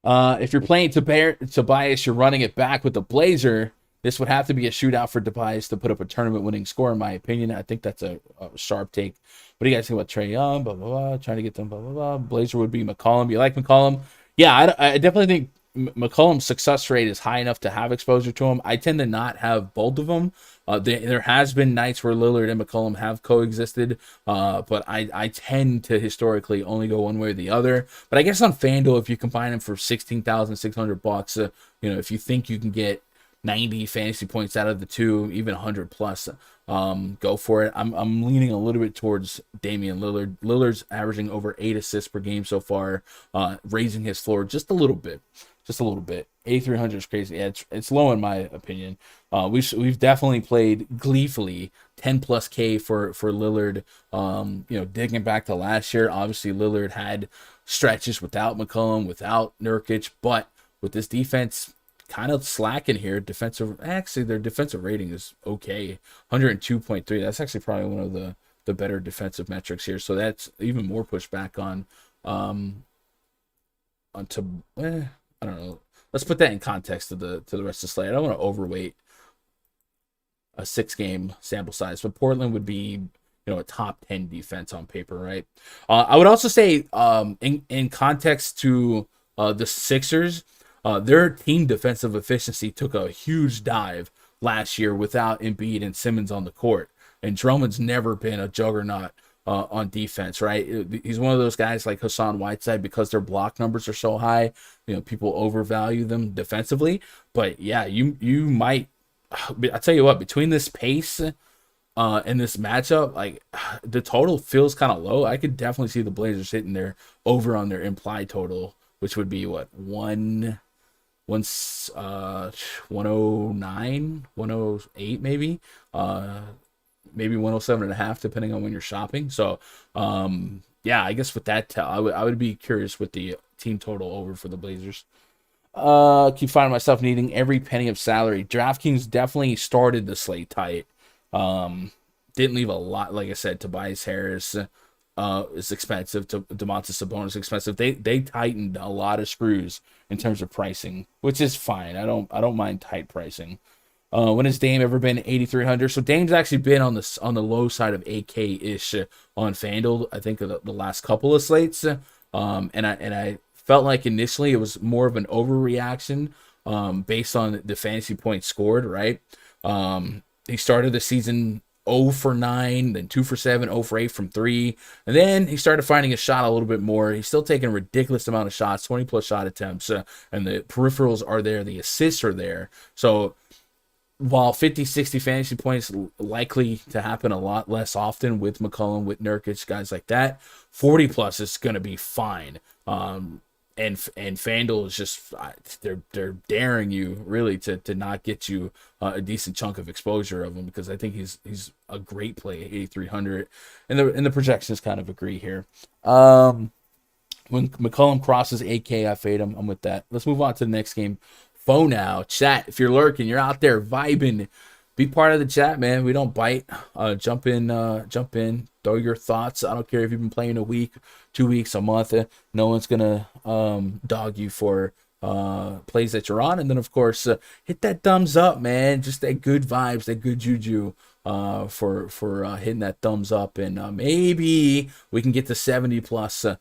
If you're playing Tobias, you're running it back with the Blazer. This would have to be a shootout for Tobias to put up a tournament-winning score, in my opinion. I think that's a sharp take. What do you guys think about Trae Young? Blah, blah, blah. Trying to get them, blah, blah, blah. Blazer would be McCollum. You like McCollum? Yeah, I definitely think McCollum's success rate is high enough to have exposure to him. I tend to not have both of them. There has been nights where Lillard and McCollum have coexisted, but I tend to historically only go one way or the other. But I guess on FanDuel, if you combine them for $16,600, if you think you can get 90 fantasy points out of the two, even 100 plus, go for it. I'm leaning a little bit towards Damian Lillard. Lillard's averaging over 8 assists per game so far, raising his floor just a little bit. 8,300 is crazy. Yeah, it's low in my opinion. We've definitely played gleefully 10 plus K for Lillard. Digging back to last year, obviously Lillard had stretches without McCollum, without Nurkic, but with this defense kind of slacking here, their defensive rating is okay, 102.3. That's actually probably one of the better defensive metrics here. So that's even more pushback on I don't know. Let's put that in context to the rest of the slate. I don't want to overweight a 6-game sample size, but Portland would be a top 10 defense on paper, right? I would also say in context to the Sixers, their team defensive efficiency took a huge dive last year without Embiid and Simmons on the court. And Drummond's never been a juggernaut on defense, right? He's one of those guys like Hassan Whiteside, because their block numbers are so high, people overvalue them defensively. But yeah, you might, I tell you what, between this pace and this matchup, like the total feels kind of low. I could definitely see the Blazers hitting there over on their implied total, which would be what, 109, 108 maybe. Maybe 107.5, depending on when you're shopping. So, yeah, I guess with that, I would be curious with the team total over for the Blazers. Keep finding myself needing every penny of salary. DraftKings definitely started the slate tight. Didn't leave a lot, like I said. Tobias Harris is expensive. Domantas Sabonis is expensive. They tightened a lot of screws in terms of pricing, which is fine. I don't mind tight pricing. When has Dame ever been 8,300? So Dame's actually been on the low side of 8K-ish on Fanduel, I think, the last couple of slates. And I felt like initially it was more of an overreaction based on the fantasy points scored, right? He started the season 0 for 9, then 2 for 7, 0 for 8 from 3. And then he started finding his shot a little bit more. He's still taking a ridiculous amount of shots, 20-plus shot attempts, and the peripherals are there, the assists are there. So while 50, 60 fantasy points likely to happen a lot less often with McCollum, with Nurkic, guys like that, 40-plus is going to be fine. And FanDuel is just, they're daring you really to not get you a decent chunk of exposure of him, because I think he's a great play at 8,300, and the projections kind of agree here. When McCollum crosses 8K, I fade him. I'm with that. Let's move on to the next game. Phone now, chat. If you're lurking, you're out there vibing, be part of the chat, man. We don't bite. Jump in. Throw your thoughts. I don't care if you've been playing a week, 2 weeks, a month. No one's gonna dog you for plays that you're on. And then of course, hit that thumbs up, man. Just that good vibes, that good juju for hitting that thumbs up, and maybe we can get to 70+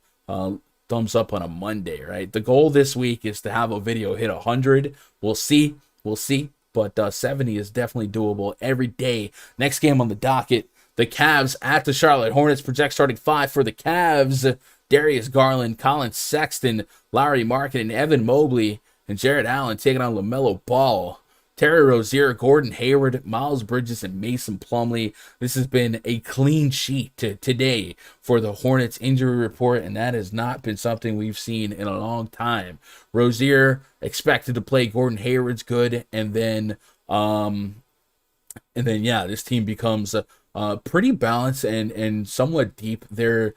thumbs up on a Monday, right? The goal this week is to have a video hit 100. We'll see. But 70 is definitely doable every day. Next game on the docket, the Cavs at the Charlotte Hornets. Project starting 5 for the Cavs: Darius Garland, Colin Sexton, Lauri Markkanen, and Evan Mobley, and Jared Allen taking on LaMelo Ball. Terry Rozier, Gordon Hayward, Miles Bridges, and Mason Plumley. This has been a clean sheet today for the Hornets injury report, and that has not been something we've seen in a long time. Rozier expected to play. Gordon Hayward's good, and then this team becomes pretty balanced and somewhat deep. Their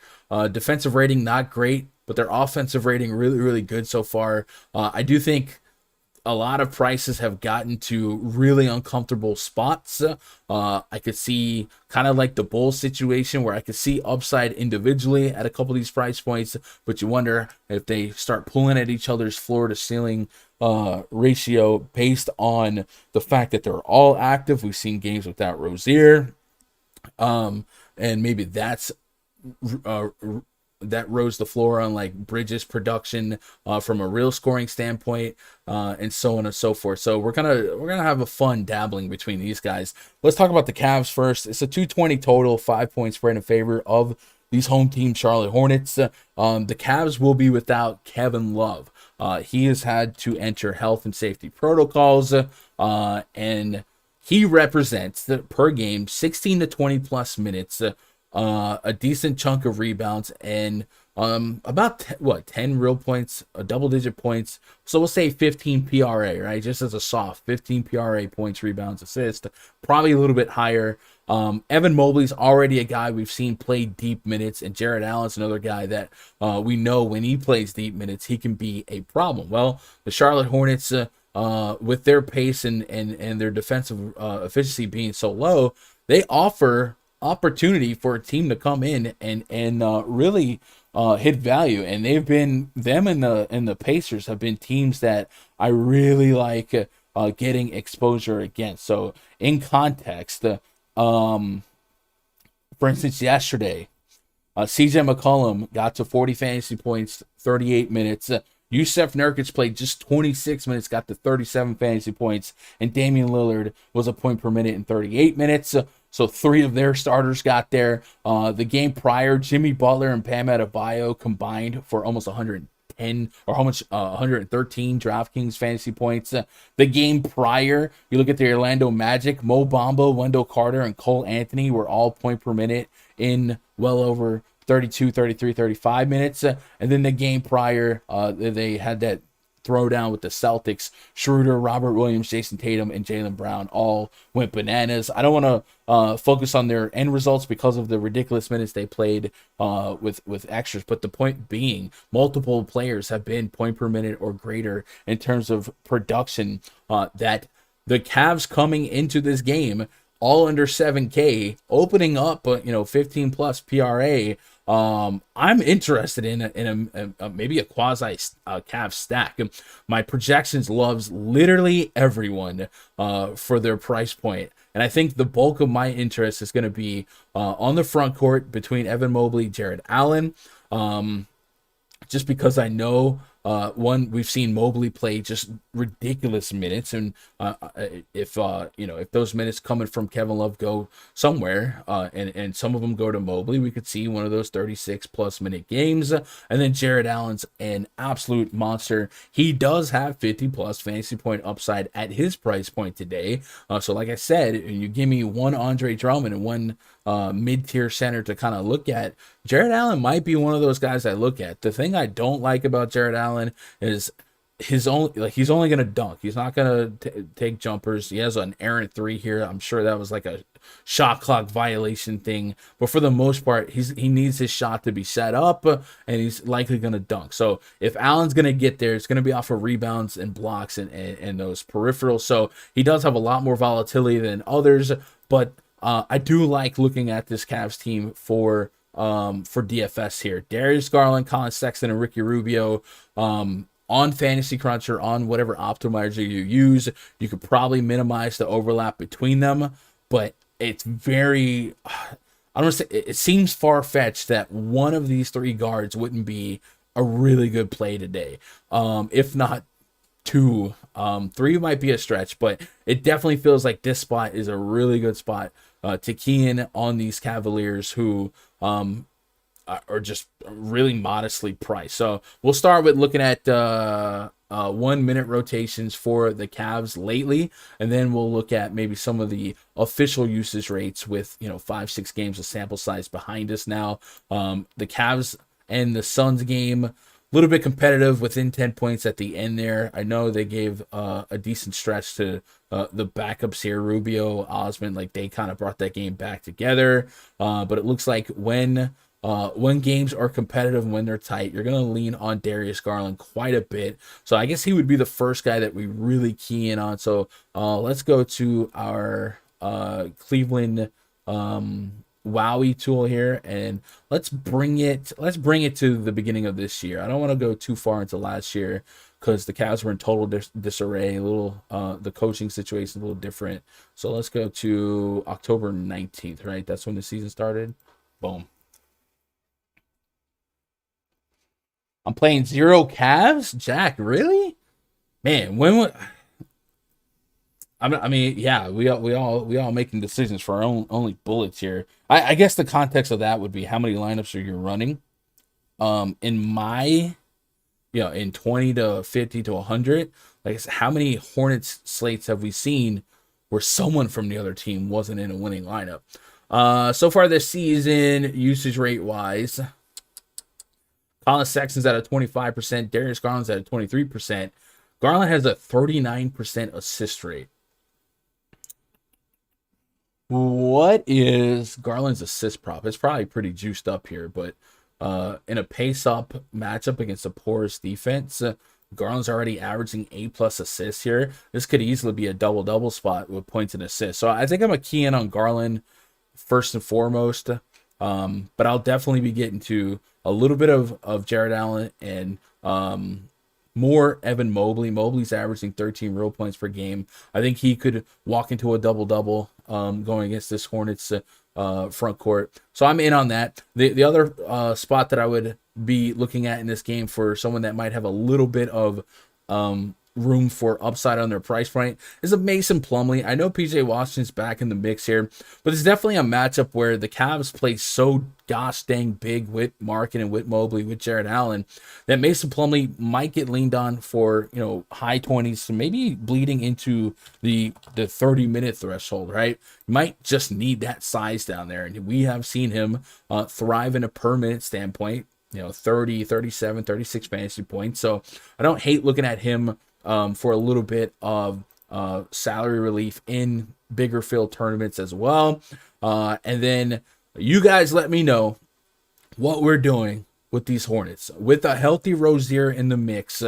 defensive rating not great, but their offensive rating really, really good so far. I do think a lot of prices have gotten to really uncomfortable spots. I could see kind of like the Bulls situation, where I could see upside individually at a couple of these price points, but you wonder if they start pulling at each other's floor to ceiling ratio based on the fact that they're all active. We've seen games without Rozier, and maybe that rose the floor on like Bridges' production from a real scoring standpoint, and so on and so forth. So we're gonna have a fun dabbling between these guys. Let's talk about the Cavs first. It's a 220 total, 5-point spread in favor of these home team Charlotte Hornets. The Cavs will be without Kevin Love. He has had to enter health and safety protocols, and he represents per game 16 to 20+ minutes. A decent chunk of rebounds, and about 10 real points, double-digit points. So we'll say 15 PRA, right? Just as a soft 15 PRA points, rebounds, assists. Probably a little bit higher. Evan Mobley's already a guy we've seen play deep minutes, and Jared Allen's another guy that we know when he plays deep minutes, he can be a problem. Well, the Charlotte Hornets, with their pace and their defensive efficiency being so low, they offer opportunity for a team to come in and really hit value, and they've been, them and the Pacers have been teams that I really like getting exposure against. So in context, for instance, yesterday, CJ McCollum got to 40 fantasy points, 38 minutes. Yusuf Nurkic played just 26 minutes, got to 37 fantasy points, and Damien Lillard was a point per minute in 38 minutes. So 3 of their starters got there. The game prior, Jimmy Butler and Bam Adebayo combined for almost 110 or how much 113 DraftKings fantasy points. The game prior, you look at the Orlando Magic, Mo Bamba, Wendell Carter, and Cole Anthony were all point per minute in well over 32, 33, 35 minutes. And then the game prior, they had that throwdown with the Celtics. Schroeder, Robert Williams, Jason Tatum, and Jaylen Brown all went bananas. I don't want to focus on their end results because of the ridiculous minutes they played with extras, but the point being, multiple players have been point per minute or greater in terms of production. That the Cavs coming into this game all under 7K, opening up 15 plus PRA. I'm interested in a maybe a quasi Cavs stack. My projections loves literally everyone for their price point, and I think the bulk of my interest is going to be on the front court between Evan Mobley, Jared Allen. Just because I know we've seen Mobley play just ridiculous minutes, and if those minutes coming from Kevin Love go somewhere, and some of them go to Mobley, we could see one of those 36 plus minute games. And then Jared Allen's an absolute monster. He does have 50 plus fantasy point upside at his price point today. So like I said, you give me one Andre Drummond and one mid-tier center to kind of look at, Jared Allen might be one of those guys I look at. The thing I don't like about Jared Allen is he's only going to dunk. He's not going to take jumpers. He has an errant 3 here. I'm sure that was like a shot clock violation thing, but for the most part, he needs his shot to be set up, and he's likely going to dunk. So if Allen's going to get there, it's going to be off of rebounds and blocks and those peripherals. So he does have a lot more volatility than others, but I do like looking at this Cavs team for DFS here. Darius Garland, Colin Sexton, and Ricky Rubio on Fantasy Cruncher, on whatever optimizer you use. You could probably minimize the overlap between them, but it's very, I don't want to say, it seems far-fetched that one of these 3 guards wouldn't be a really good play today. If not 2, 3 might be a stretch, but it definitely feels like this spot is a really good spot to key in on these Cavaliers who are just really modestly priced. So we'll start with looking at 1 minute rotations for the Cavs lately, and then we'll look at maybe some of the official usage rates with 5-6 games of sample size behind us now. The Cavs and the Suns game, a little bit competitive within 10 points at the end there. I know they gave a decent stretch to the backups here, Rubio, Osmond, like they kind of brought that game back together. But it looks like when games are competitive and when they're tight, you're going to lean on Darius Garland quite a bit. So I guess he would be the first guy that we really key in on. So let's go to our Cleveland Wowie tool here, and let's bring it to the beginning of this year. I don't want to go too far into last year because the Cavs were in total disarray. The coaching situation is a little different. So let's go to October 19th, right? That's when the season started. Boom. I'm playing 0 Cavs? Jack, really? Man, I mean, yeah, we all making decisions for our own only bullets here. I guess the context of that would be how many lineups are you running? In my, in 20 to 50 to 100, like how many Hornets slates have we seen where someone from the other team wasn't in a winning lineup? So far this season, usage rate wise, Colin Sexton's at a 25%, Darius Garland's at a 23%. Garland has a 39% assist rate. What is Garland's assist prop? It's probably pretty juiced up here, but in a pace-up matchup against a porous defense, Garland's already averaging 8+ assists here. This could easily be a double-double spot with points and assists. So I think I'm a key in on Garland first and foremost, but I'll definitely be getting to a little bit of Jared Allen and more Evan Mobley. Mobley's averaging 13 real points per game. I think he could walk into a double-double going against this Hornets front court. So I'm in on that. The other spot that I would be looking at in this game for someone that might have a little bit of room for upside on their price point is a Mason Plumley. I know PJ Washington's back in the mix here, but it's definitely a matchup where the Cavs play so gosh dang big with Markin and with Mobley, with Jared Allen, that Mason Plumley might get leaned on for, high 20s to maybe bleeding into the 30-minute threshold, right? You might just need that size down there. And we have seen him thrive in a per minute standpoint, 30, 37, 36 fantasy points. So I don't hate looking at him for a little bit of salary relief in bigger field tournaments as well. And then you guys let me know what we're doing with these Hornets. With a healthy Rozier in the mix,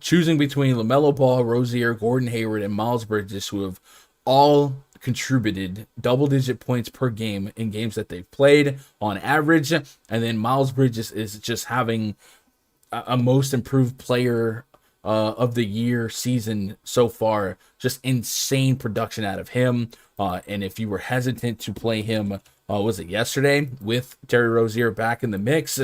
choosing between LaMelo Ball, Rozier, Gordon Hayward, and Miles Bridges, who have all contributed double-digit points per game in games that they've played on average. And then Miles Bridges is just having a most improved player of the year season so far. Just insane production out of him. And if you were hesitant to play him, was it yesterday, with Terry Rozier back in the mix,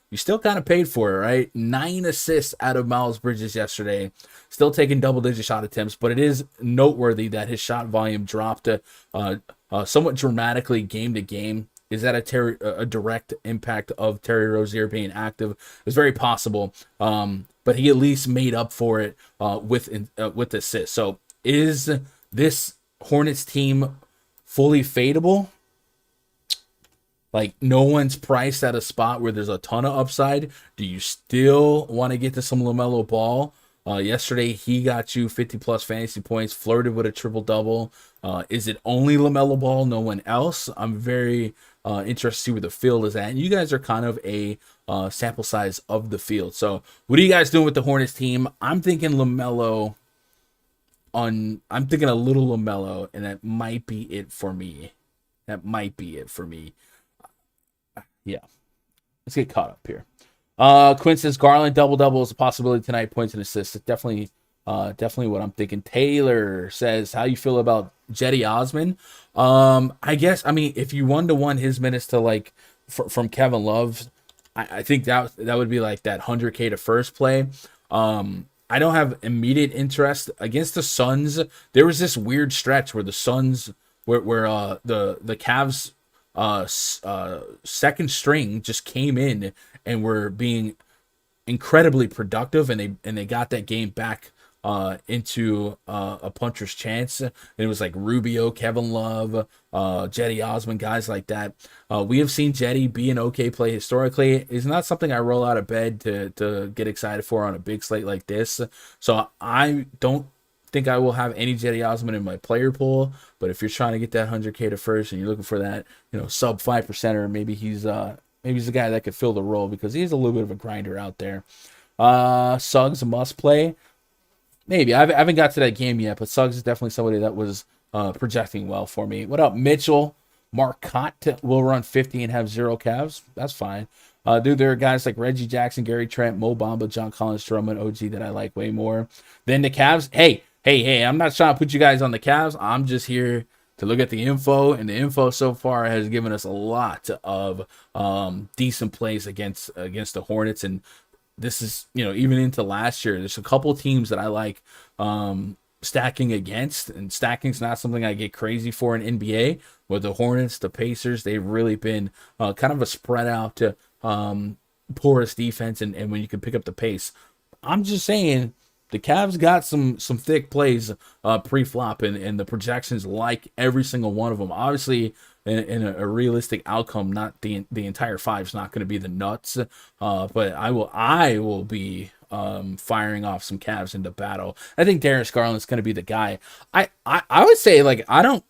you still kind of paid for it, right? 9 assists out of Miles Bridges yesterday. Still taking double-digit shot attempts, but it is noteworthy that his shot volume dropped somewhat dramatically game to game. Is that a direct impact of Terry Rozier being active? It's very possible, but he at least made up for it with assists. So is this Hornets team fully fadeable? Like, no one's priced at a spot where there's a ton of upside. Do you still want to get to some LaMelo Ball? Yesterday, he got you 50-plus fantasy points, flirted with a triple-double. Is it only LaMelo Ball, no one else? I'm very interested to see where the field is at. And you guys are kind of a sample size of the field. So what are you guys doing with the Hornets team? I'm thinking LaMelo. I'm thinking a little LaMelo, and that might be it for me. Yeah. Let's get caught up here. Quinn says Garland double-double is a possibility tonight. Points and assists. Definitely what I'm thinking. Taylor says, how you feel about Jetty Osmond? I guess, if you 1-to-1 his minutes to from Kevin Love, I think that would be like that 100K to first play. I don't have immediate interest against the Suns. There was this weird stretch where the Suns, where the Cavs second string just came in and were being incredibly productive, and they got that game back into a puncher's chance. And it was like Rubio, Kevin Love, Jetty Osmond, guys like that. We have seen Jetty be an okay play historically. It's not something I roll out of bed to get excited for on a big slate like this. So I don't think I will have any Jetty Osmond in my player pool, but if you're trying to get that 100K to first and you're looking for that, sub 5%er, maybe he's a guy that could fill the role, because he's a little bit of a grinder out there. Suggs, a must play. Maybe. I haven't got to that game yet, but Suggs is definitely somebody that was projecting well for me. What up, Mitchell? Marcotte will run 50 and have 0 Cavs. That's fine. There are guys like Reggie Jackson, Gary Trent, Mo Bamba, John Collins, Drummond, OG that I like way more than the Cavs. Hey, I'm not trying to put you guys on the Cavs. I'm just here to look at the info, and the info so far has given us a lot of decent plays against the Hornets. And this is, even into last year, there's a couple teams that I like stacking against, and stacking's not something I get crazy for in NBA. With the Hornets, the Pacers, they've really been kind of a spread out porous defense, and when you can pick up the pace. I'm just saying, the Cavs got some thick plays pre-flop, and the projections like every single one of them. Obviously, in a realistic outcome, not the entire 5 is not going to be the nuts, but I will be firing off some Cavs into battle. I think Darius Garland's going to be the guy. I would say, I don't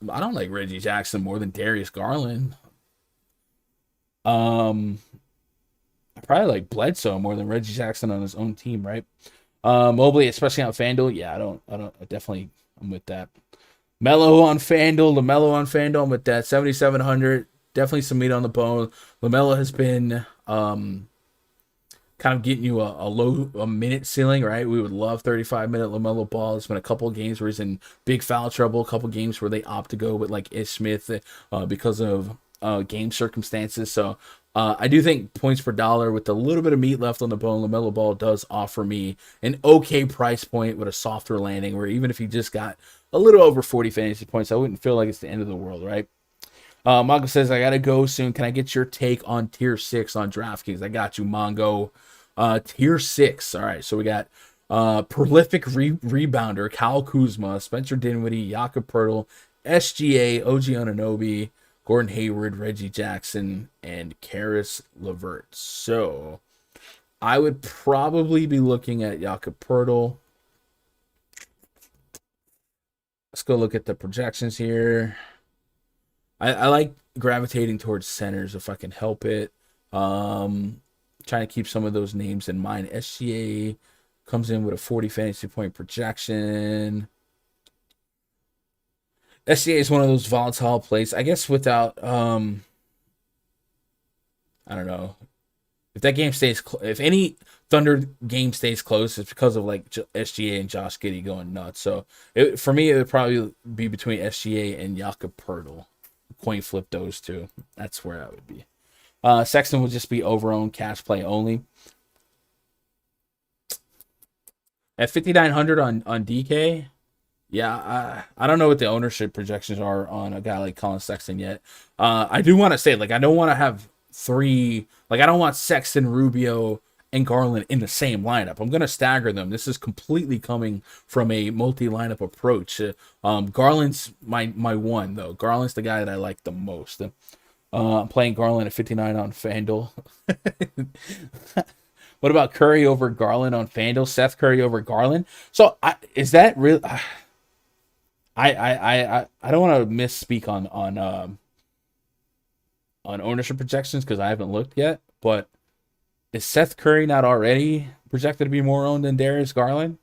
like Reggie Jackson more than Darius Garland. I probably like Bledsoe more than Reggie Jackson on his own team, right? Mobley, especially on Fanduel, yeah, I'm with that. Melo on Fanduel, LaMelo on Fanduel, I'm with that. 7,700, definitely some meat on the bone. LaMelo has been kind of getting you a minute ceiling, right? We would love 35-minute LaMelo Ball. There's been a couple of games where he's in big foul trouble, a couple of games where they opt to go with like Ish Smith because of game circumstances. So I do think points per dollar with a little bit of meat left on the bone, LaMelo Ball does offer me an okay price point with a softer landing, where even if he just got a little over 40 fantasy points, I wouldn't feel like it's the end of the world, right? Mongo says, I got to go soon. Can I get your take on tier 6 on DraftKings? I got you, Mongo. Tier 6. All right, so we got prolific rebounder Kyle Kuzma, Spencer Dinwiddie, Jakob Poeltl, SGA, OG Anunoby, Gordon Hayward, Reggie Jackson, and Karis LeVert. So I would probably be looking at Jakob Poeltl. Let's go look at the projections here. I like gravitating towards centers if I can help it. Trying to keep some of those names in mind. SGA comes in with a 40 fantasy point projection. SCA is one of those volatile plays. I guess without, I don't know. If that game stays, if any Thunder game stays close, it's because of like SGA and Josh Giddey going nuts. So for me, it would probably be between SGA and Jakob Poeltl. Coin flip those two. That's where I would be. Sexton would just be over-owned cash play only. At 5,900 on DK. Yeah, I don't know what the ownership projections are on a guy like Colin Sexton yet. I do want to say, like, I don't want to have three, like, I don't want Sexton, Rubio, and Garland in the same lineup. I'm going to stagger them. This is completely coming from a multi-lineup approach. Garland's my one, though. Garland's the guy that I like the most. I'm playing Garland at 59 on FanDuel. What about Curry over Garland on FanDuel? Seth Curry over Garland? So, is that real? I don't want to misspeak on ownership projections because I haven't looked yet, but is Seth Curry not already projected to be more owned than Darius Garland?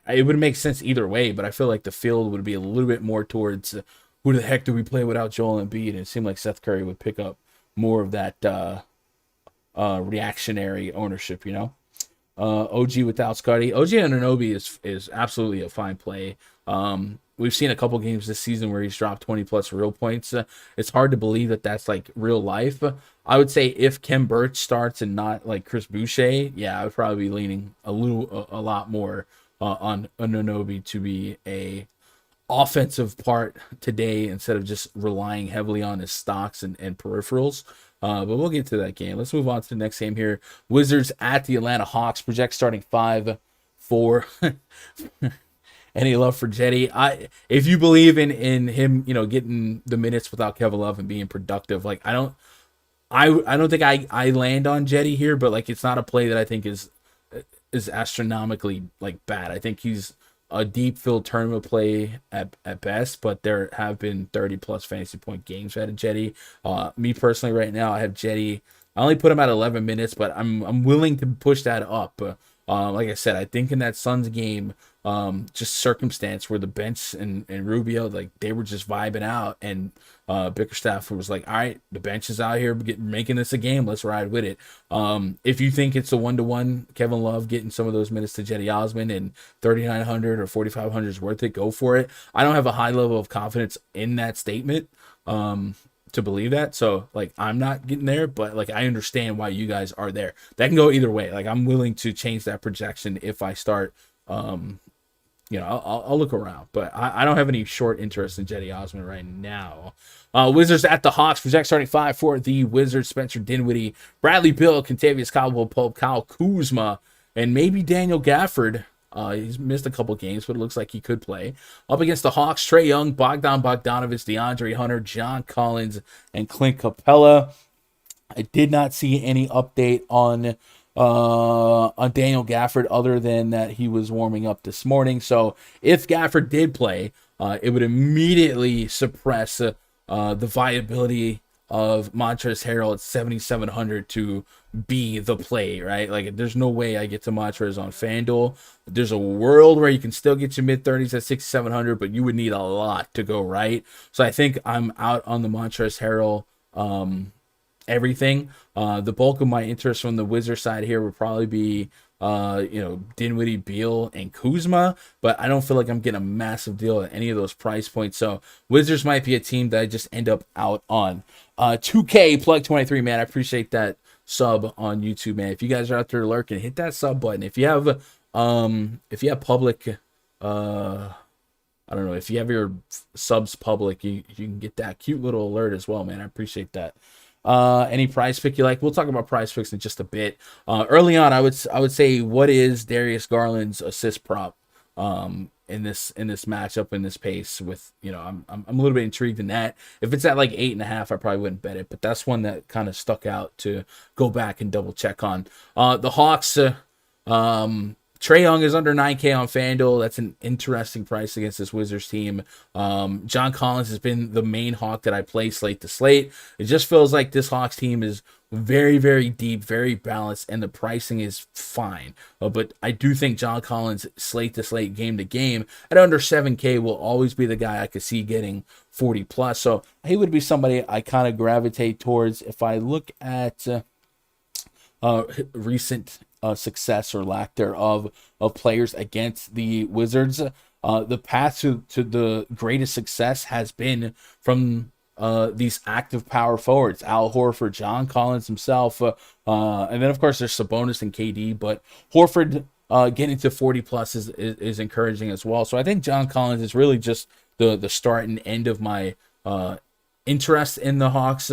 It would make sense either way, but I feel like the field would be a little bit more towards who the heck do we play without Joel Embiid? And it seemed like Seth Curry would pick up more of that reactionary ownership, you know? OG without Scotty. OG Anunoby is absolutely a fine play. We've seen a couple games this season where he's dropped 20 plus real points. It's hard to believe that that's like real life. I would say if Kem Birch starts and not like Chris Boucher, yeah, I would probably be leaning a lot more on Anunoby to be a offensive part today instead of just relying heavily on his stocks and peripherals. But we'll get to that game. Let's move on to the next game here. Wizards at the Atlanta Hawks. Project starting 5-4. Any love for Jetty? If you believe in him, you know, getting the minutes without Kevin Love and being productive, like I don't think I land on Jetty here, but like it's not a play that I think is astronomically like bad. I think he's a deep field tournament play at best, but there have been 30 plus fantasy point games out of Jetty. Me personally, right now, I have Jetty. I only put him at 11 minutes, but I'm willing to push that up. Like I said, I think in that Suns game, just circumstance where the bench and Rubio, like they were just vibing out, and Bickerstaff was like, all right, the bench is out here making this a game. Let's ride with it. If you think it's a 1-to-1, Kevin Love getting some of those minutes to Jetty Osmond and 3,900 or 4,500 is worth it, go for it. I don't have a high level of confidence in that statement to believe that. So like I'm not getting there, but like I understand why you guys are there. That can go either way. Like I'm willing to change that projection if I start you know, I'll look around, but I don't have any short interest in Jetty Osmond right now. Wizards at the Hawks. Project starting 5 for the Wizards. Spencer Dinwiddie, Bradley Beal, Kentavious Caldwell-Pope, Kyle Kuzma, and maybe Daniel Gafford. He's missed a couple games, but it looks like he could play. Up against the Hawks, Trae Young, Bogdan Bogdanovic, DeAndre Hunter, John Collins, and Clint Capella. I did not see any update on Daniel Gafford other than that he was warming up this morning. So if Gafford did play, it would immediately suppress the viability of Montrezl Harrell at 7,700 to be the play, right? Like there's no way I get to Montrezl on FanDuel. There's a world where you can still get your mid-30s at 6,700, but you would need a lot to go right. So I think I'm out on the Montrezl Harrell everything. The bulk of my interest from the Wizard side here would probably be Dinwiddie, Beal, and Kuzma, but I don't feel like I'm getting a massive deal at any of those price points. So Wizards might be a team that I just end up out on. 2K plug 23, man. I appreciate that sub on YouTube, man. If you guys are out there lurking, hit that sub button. If you have public, I don't know, if you have your subs public, you can get that cute little alert as well, man. I appreciate that. Any prize pick you like? We'll talk about prize picks in just a bit. Early on, I would say, what is Darius Garland's assist prop in this matchup, in this pace? With I'm a little bit intrigued in that. If it's at like 8.5, I probably wouldn't bet it, but that's one that kind of stuck out to go back and double check on. The Hawks. Trae Young is under 9K on Fanduel. That's an interesting price against this Wizards team. John Collins has been the main Hawk that I play slate to slate. It just feels like this Hawks team is very, very deep, very balanced, and the pricing is fine. But I do think John Collins, slate to slate, game to game, at under 7K will always be the guy I could see getting 40 plus. So he would be somebody I kind of gravitate towards. If I look at recent success or lack thereof of players against the Wizards, the path to the greatest success has been from these active power forwards: Al Horford, John Collins himself, and then of course there's Sabonis and KD, but Horford getting to 40 plus is encouraging as well. So I think John Collins is really just the start and end of my interest in the Hawks.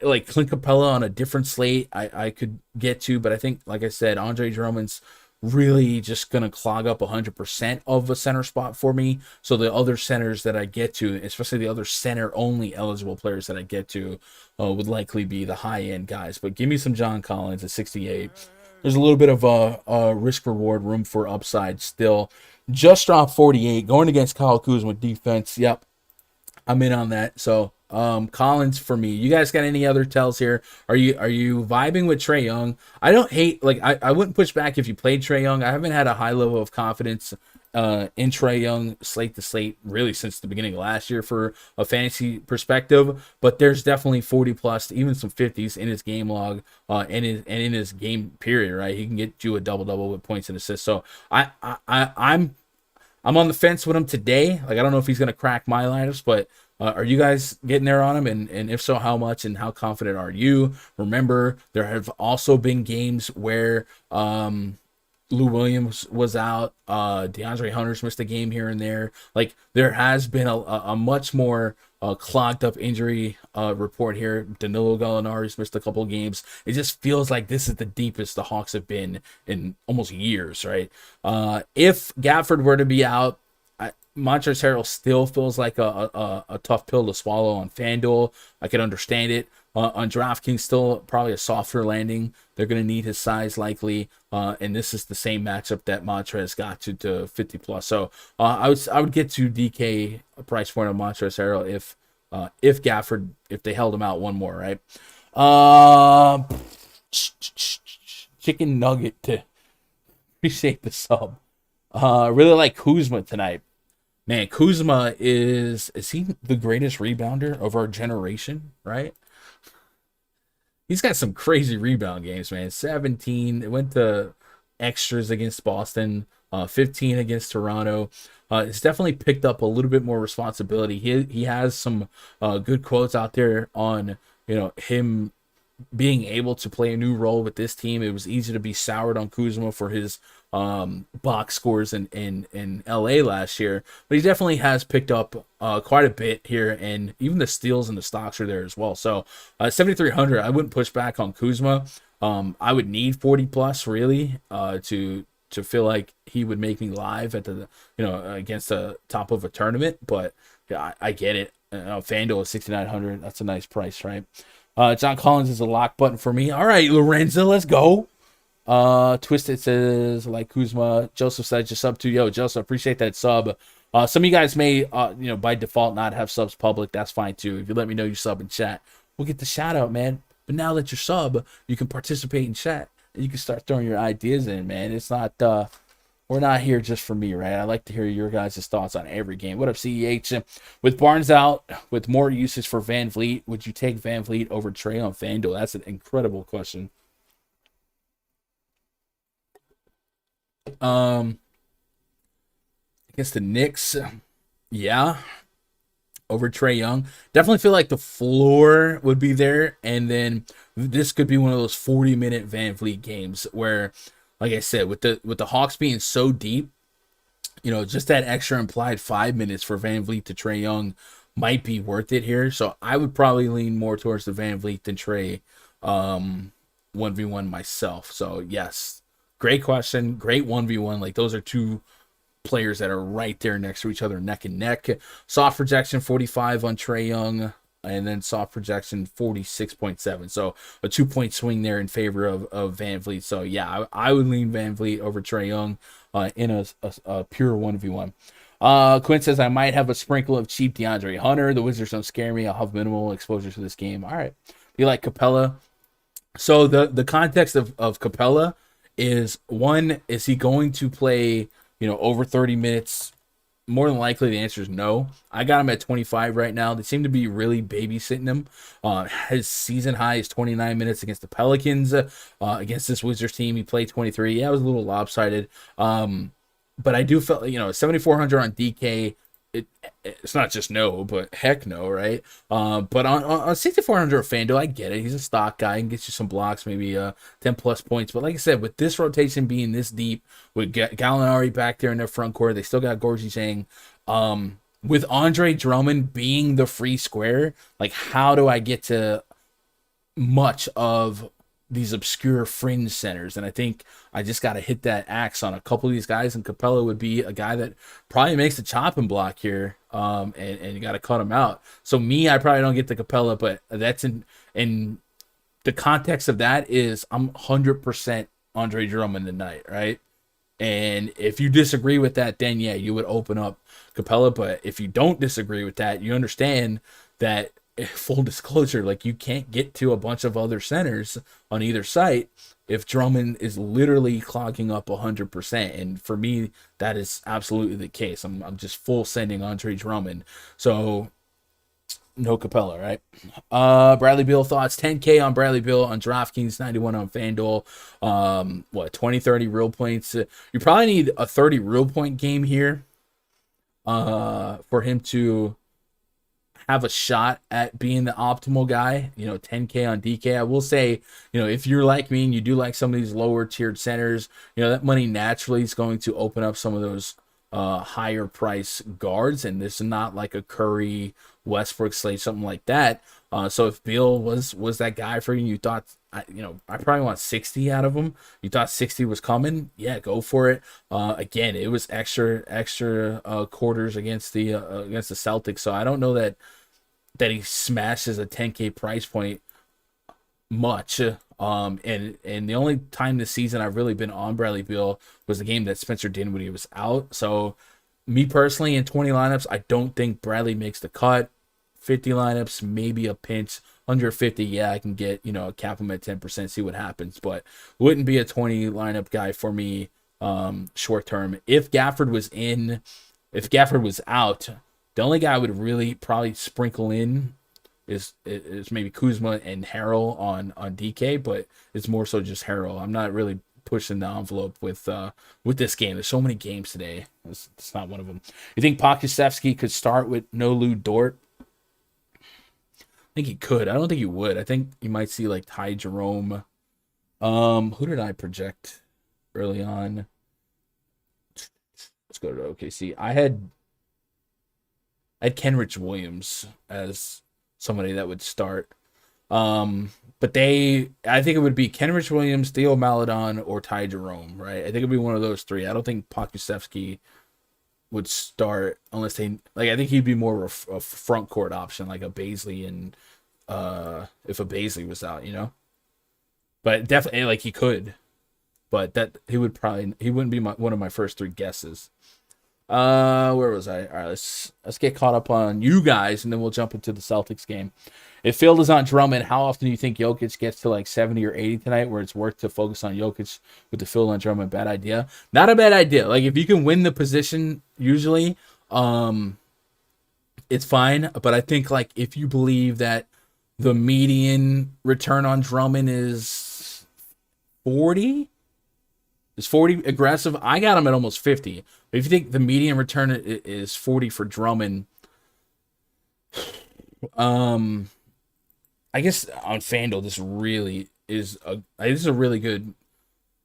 Like Clint Capella on a different slate I could get to, but I think, like I said, Andre Drummond's really just going to clog up 100% of a center spot for me. So the other centers that I get to, especially the other center-only eligible players that I get to, would likely be the high-end guys. But give me some John Collins at 68. There's a little bit of a risk-reward room for upside still. Just dropped 48, going against Kyle Kuzma defense. Yep, I'm in on that. So Collins for me. You guys got any other tells here? Are you vibing with Trae Young? I don't hate, like, I wouldn't push back if you played Trae Young. I haven't had a high level of confidence in Trae Young slate to slate really since the beginning of last year for a fantasy perspective, but there's definitely 40 plus, even some 50s in his game log and in his game period, right? He can get you a double with points and assists. So I'm on the fence with him today. Like, I don't know if he's going to crack my lineups, but are you guys getting there on him? And if so, how much and how confident are you? Remember, there have also been games where Lou Williams was out. DeAndre Hunter's missed a game here and there. Like, there has been a much more clogged up injury report here. Danilo Gallinari's missed a couple of games. It just feels like this is the deepest the Hawks have been in almost years, right? If Gafford were to be out, Montrezl Harrell still feels like a tough pill to swallow on FanDuel. I can understand it. On DraftKings, still probably a softer landing. They're going to need his size likely, and this is the same matchup that Montrezl got to 50 plus. So I would get to DK price point on Montrezl Harrell if Gafford, if they held him out one more, right? Chicken nugget to appreciate the sub. Really like Kuzma tonight. Man, Kuzma is he the greatest rebounder of our generation, right? He's got some crazy rebound games, man. 17, it went to extras against Boston, 15 against Toronto. It's definitely picked up a little bit more responsibility. He has some good quotes out there on, him being able to play a new role with this team. It was easy to be soured on Kuzma for his box scores in LA last year, but he definitely has picked up quite a bit here, and even the steals and the stocks are there as well. So 7,300, I wouldn't push back on Kuzma. I would need 40 plus really to feel like he would make me live at the against the top of a tournament, but yeah, I get it. FanDuel is 6,900. That's a nice price, right? John Collins is a lock button for me. All right, Lorenzo, let's go. Twisted says, like Kuzma. Joseph said, just sub to. Yo, Joseph, appreciate that sub. Some of you guys may, by default not have subs public. That's fine too. If you let me know you sub in chat, we'll get the shout out, man. But now that you're sub, you can participate in chat and you can start throwing your ideas in, man. It's not, we're not here just for me, right? I like to hear your guys' thoughts on every game. What up, CEH? With Barnes out, with more usage for Vanvleet, would you take Vanvleet over Trae on FanDuel? That's an incredible question. Against the Knicks, yeah, over Trae Young. Definitely feel like the floor would be there, and then this could be one of those 40-minute VanVleet games where, like I said, with the Hawks being so deep, just that extra implied 5 minutes for VanVleet to Trae Young might be worth it here. So I would probably lean more towards the VanVleet than Trae 1v1 myself. So yes, great question, great 1v1. Like those are two players that are right there next to each other, neck and neck. Soft projection 45 on Trae Young, and then soft projection 46.7. So a 2-point swing there in favor of VanVleet. So yeah, I would lean VanVleet over Trae Young in a pure 1v1. Quinn says, I might have a sprinkle of cheap DeAndre Hunter. The Wizards don't scare me. I'll have minimal exposure to this game. All right. You like Capella? So the context of Capella is, one, is he going to play, over 30 minutes? More than likely, the answer is no. I got him at 25 right now. They seem to be really babysitting him. His season high is 29 minutes against the Pelicans. Against this Wizards team, he played 23. Yeah, it was a little lopsided. But I do feel, 7,400 on DK. It's not just no, but heck no, right? But on 6,400 Fanduel, I get it. He's a stock guy and gets you some blocks, maybe 10 plus points. But like I said, with this rotation being this deep, with Gallinari back there in their front court, they still got Gorgie Zhang. With Andre Drummond being the free square, like how do I get to much of these obscure fringe centers? And I think I just got to hit that axe on a couple of these guys, and Capella would be a guy that probably makes the chopping block here, and you got to cut him out. So I probably don't get the Capella, but that's in the context of that is I'm 100% Andre Drummond tonight, right? And if you disagree with that, then yeah, you would open up Capella. But if you don't disagree with that, you understand that, full disclosure, like you can't get to a bunch of other centers on either site if Drummond is literally clogging up 100%. And for me, that is absolutely the case. I'm just full sending Andre Drummond. So no Capella, right? Bradley Beal thoughts. 10K on Bradley Beal on DraftKings, 91 on FanDuel. 20, 30 real points. You probably need a 30 real point game here for him to have a shot at being the optimal guy. 10K on DK. I will say, if you're like me and you do like some of these lower tiered centers, that money naturally is going to open up some of those higher price guards, and this is not like a Curry, Westbrook, Slate, something like that. So if Beal was that guy for you, and you thought, I probably want 60 out of him, you thought 60 was coming, yeah, go for it. Again, it was extra quarters against the Celtics, so I don't know that he smashes a 10K price point much. And the only time this season I've really been on Bradley Beal was the game that Spencer Dinwiddie was out. So me personally, in 20 lineups, I don't think Bradley makes the cut. 50 lineups, maybe a pinch. Under 50, yeah, I can get, cap him at 10%, see what happens. But wouldn't be a 20 lineup guy for me short term. If Gafford was out, the only guy I would really probably sprinkle in is maybe Kuzma and Harrell on DK, but it's more so just Harrell. I'm not really pushing the envelope with this game. There's so many games today. It's not one of them. You think Pokusevski could start with no Lou Dort? I think he could. I don't think he would. I think you might see like Ty Jerome. Who did I project early on? Let's go to OKC. I had Kenrich Williams as somebody that would start. But I think it would be Kenrich Williams, Theo Maledon, or Ty Jerome, right? I think it'd be one of those three. I don't think Pokusevski would start unless they, like, I think he'd be more of a front court option, like a Baisley, and if a Baisley was out, But definitely, like, he could. But that he wouldn't be one of my first three guesses. Where was I? All right, let's get caught up on you guys, and then we'll jump into the Celtics game. If Field is on Drummond, how often do you think Jokic gets to like 70 or 80 tonight, where it's worth to focus on Jokic with the Field on Drummond? Bad idea? Not a bad idea. Like, if you can win the position, usually, it's fine. But I think, like, if you believe that the median return on Drummond is 40, Is 40 aggressive? I got him at almost 50. If you think the median return is 40 for Drummond, I guess on FanDuel this really is a really good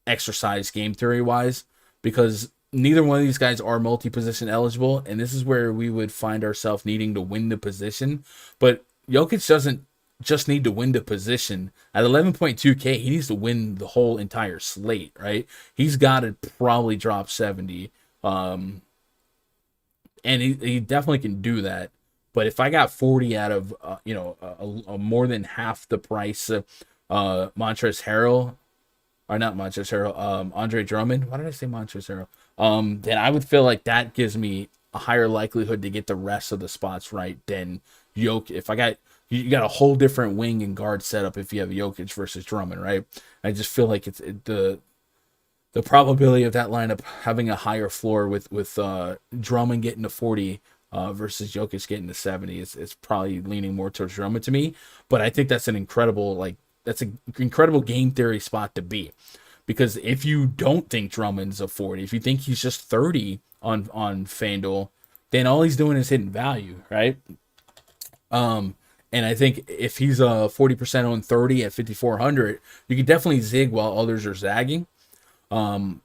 exercise game theory wise, because neither one of these guys are multi-position eligible, and this is where we would find ourselves needing to win the position. But Jokic doesn't just need to win the position. At 11.2K, he needs to win the whole entire slate, right? He's got to probably drop 70. And he definitely can do that. But if I got 40 out of, a more than half the price of Montrezl Harrell, or not Montrezl Harrell, Andre Drummond. Why did I say Montrezl Harrell? Then I would feel like that gives me a higher likelihood to get the rest of the spots right than Jokic. If I got, you got a whole different wing and guard setup if you have Jokic versus Drummond, right? I just feel like the probability of that lineup having a higher floor with Drummond getting to 40 versus Jokic getting to 70 is probably leaning more towards Drummond to me. But I think that's an incredible game theory spot to be, because if you don't think Drummond's a 40, if you think he's just 30 on FanDuel, then all he's doing is hitting value, right? And I think if he's a 40% on 30 at 5,400, you can definitely zig while others are zagging. I'm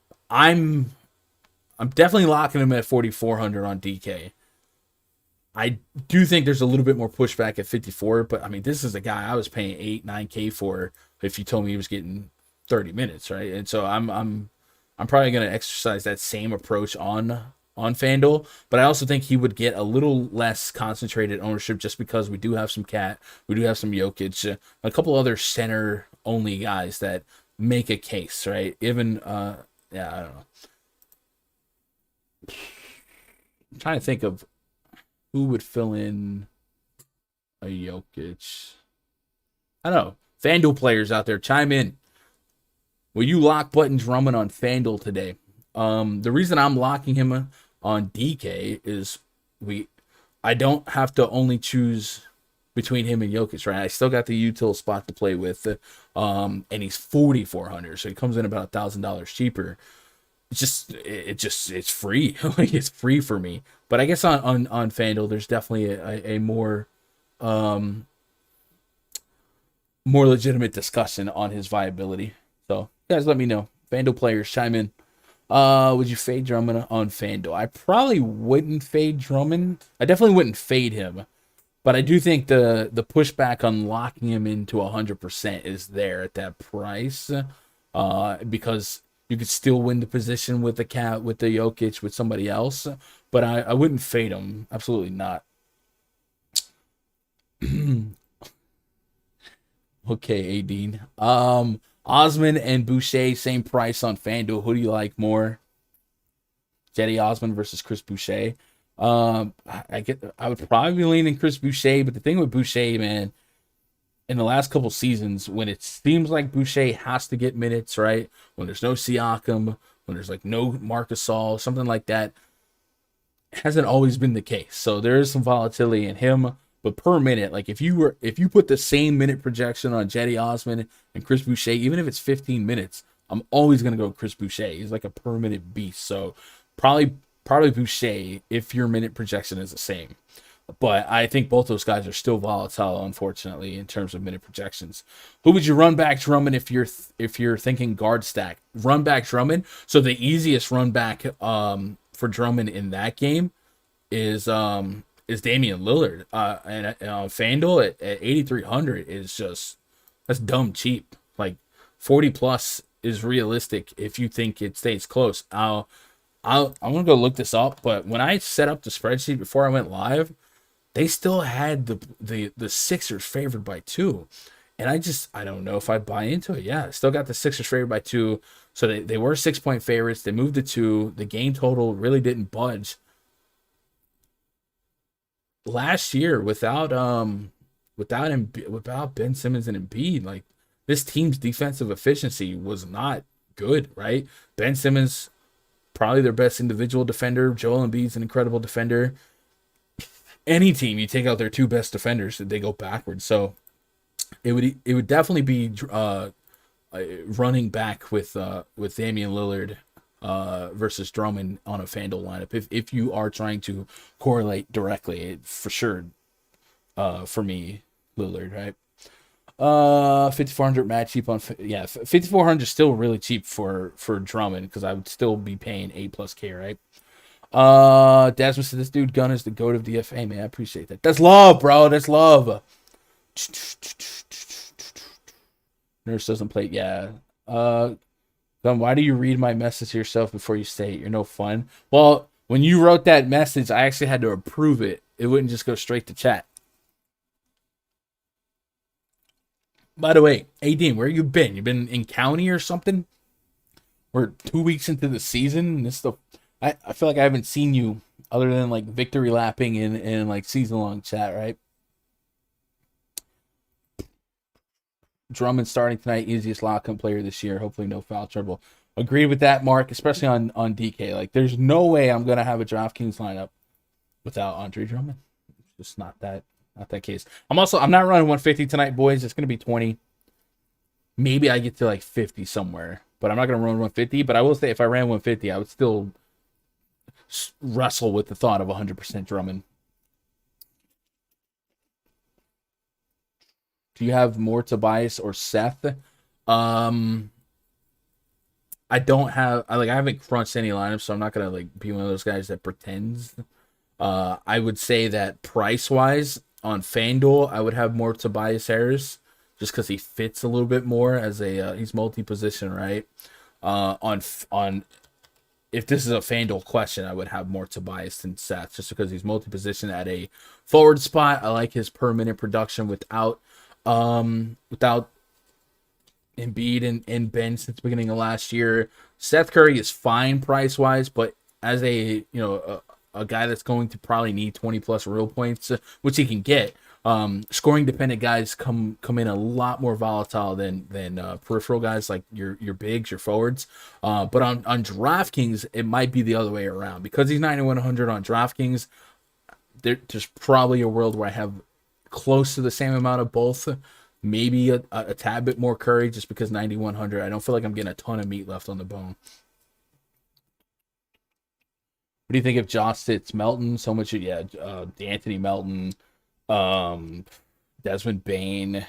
definitely locking him at 4,400 on DK. I do think there's a little bit more pushback at 54, but I mean, this is a guy I was paying 8-9K for if you told me he was getting 30 minutes, right? And so I'm probably going to exercise that same approach on FanDuel, but I also think he would get a little less concentrated ownership just because we do have some Cat, we do have some Jokic, a couple other center only guys that make a case, right? Even I don't know. I'm trying to think of who would fill in a Jokic. I don't know. FanDuel players out there, chime in. Will you lock Button Drummond on FanDuel today? The reason I'm locking him on DK is I don't have to only choose between him and Jokic, right? I still got the util spot to play with, and he's 4,400, so he comes in about $1,000 cheaper. It's free. Like, it's free for me. But I guess on FanDuel, there's definitely a more legitimate discussion on his viability. So you guys let me know. FanDuel players, chime in. Would you fade Drummond on FanDuel? I probably wouldn't fade Drummond. I definitely wouldn't fade him. But I do think the pushback on locking him into 100% is there at that price. Because you could still win the position with the Cat, with the Jokic, with somebody else. But I wouldn't fade him. Absolutely not. Okay, Adine. Osmond and Boucher, same price on FanDuel. Who do you like more? Cedi Osmond versus Chris Boucher. I would probably be leaning Chris Boucher, but the thing with Boucher, man, in the last couple seasons, when it seems like Boucher has to get minutes, right? When there's no Siakam, when there's like no Marc Gasol, something like that, it hasn't always been the case. So there is some volatility in him, but per minute, like if you put the same minute projection on Cedi Osmond and Chris Boucher, even if it's 15 minutes, I'm always gonna go Chris Boucher. He's like a per minute beast. So probably Boucher if your minute projection is the same. But I think both those guys are still volatile, unfortunately, in terms of minute projections. Who would you run back Drummond if you're thinking guard stack? Run back Drummond. So the easiest run back for Drummond in that game is Damian Lillard. And FanDuel at 8,300 is that's dumb cheap. Like 40 plus is realistic if you think it stays close. I'm gonna go look this up, but when I set up the spreadsheet before I went live, they still had the Sixers favored by 2. And I don't know if I buy into it. Yeah, still got the Sixers favored by 2. So they were 6-point favorites. They moved to 2. The game total really didn't budge. Last year, without Ben Simmons and Embiid, like this team's defensive efficiency was not good, right? Ben Simmons, probably their best individual defender. Joel Embiid's an incredible defender. Any team, you take out their 2 best defenders, they go backwards. So it would definitely be running back with Damien Lillard versus Drummond on a Fanduel lineup. If you are trying to correlate directly, for sure, for me, Lillard, right? 5,400 mad cheap on 5,400 is still really cheap for Drummond because I would still be paying A+K, right? Desmond said this dude Gunn is the GOAT of DFA, man. I appreciate that. That's love, bro. That's love. Nurse doesn't play. Yeah. Gunn, why do you read my message to yourself before you say it? You're no fun. Well, when you wrote that message, I actually had to approve it. It wouldn't just go straight to chat. By the way, Dean, where you been? You been in county or something? We're 2 weeks into the season. This stuff, I feel like I haven't seen you other than like victory lapping in like season long chat, right? Drummond starting tonight, easiest lock-up player this year. Hopefully no foul trouble. Agreed with that, Mark, especially on DK. Like, there's no way I'm gonna have a DraftKings lineup without Andre Drummond. It's just not that case. I'm not running 150 tonight, boys. It's gonna be 20. Maybe I get to like 50 somewhere, but I'm not gonna run 150. But I will say, if I ran 150, I would still wrestle with the thought of 100% Drummond. Do you have more Tobias or Seth? I don't have. I haven't crunched any lineups, so I'm not gonna like be one of those guys that pretends. I would say that price wise on FanDuel, I would have more Tobias Harris just because he fits a little bit more as a he's multi-position, right? On if this is a FanDuel question, I would have more Tobias than Seth just because he's multi-position at a forward spot. I like his per minute production without Embiid and Ben since the beginning of last year. Seth Curry is fine price wise, but as a guy that's going to probably need 20 plus real points, which he can get. Scoring dependent guys come in a lot more volatile than peripheral guys like your bigs, your forwards. But on DraftKings, it might be the other way around because he's 9,100 on DraftKings. There's probably a world where I have close to the same amount of both, maybe a tad bit more Curry just because 9,100. I don't feel like I'm getting a ton of meat left on the bone. What do you think if Josh sits Melton? So much, D'Anthony Melton, Desmond Bain,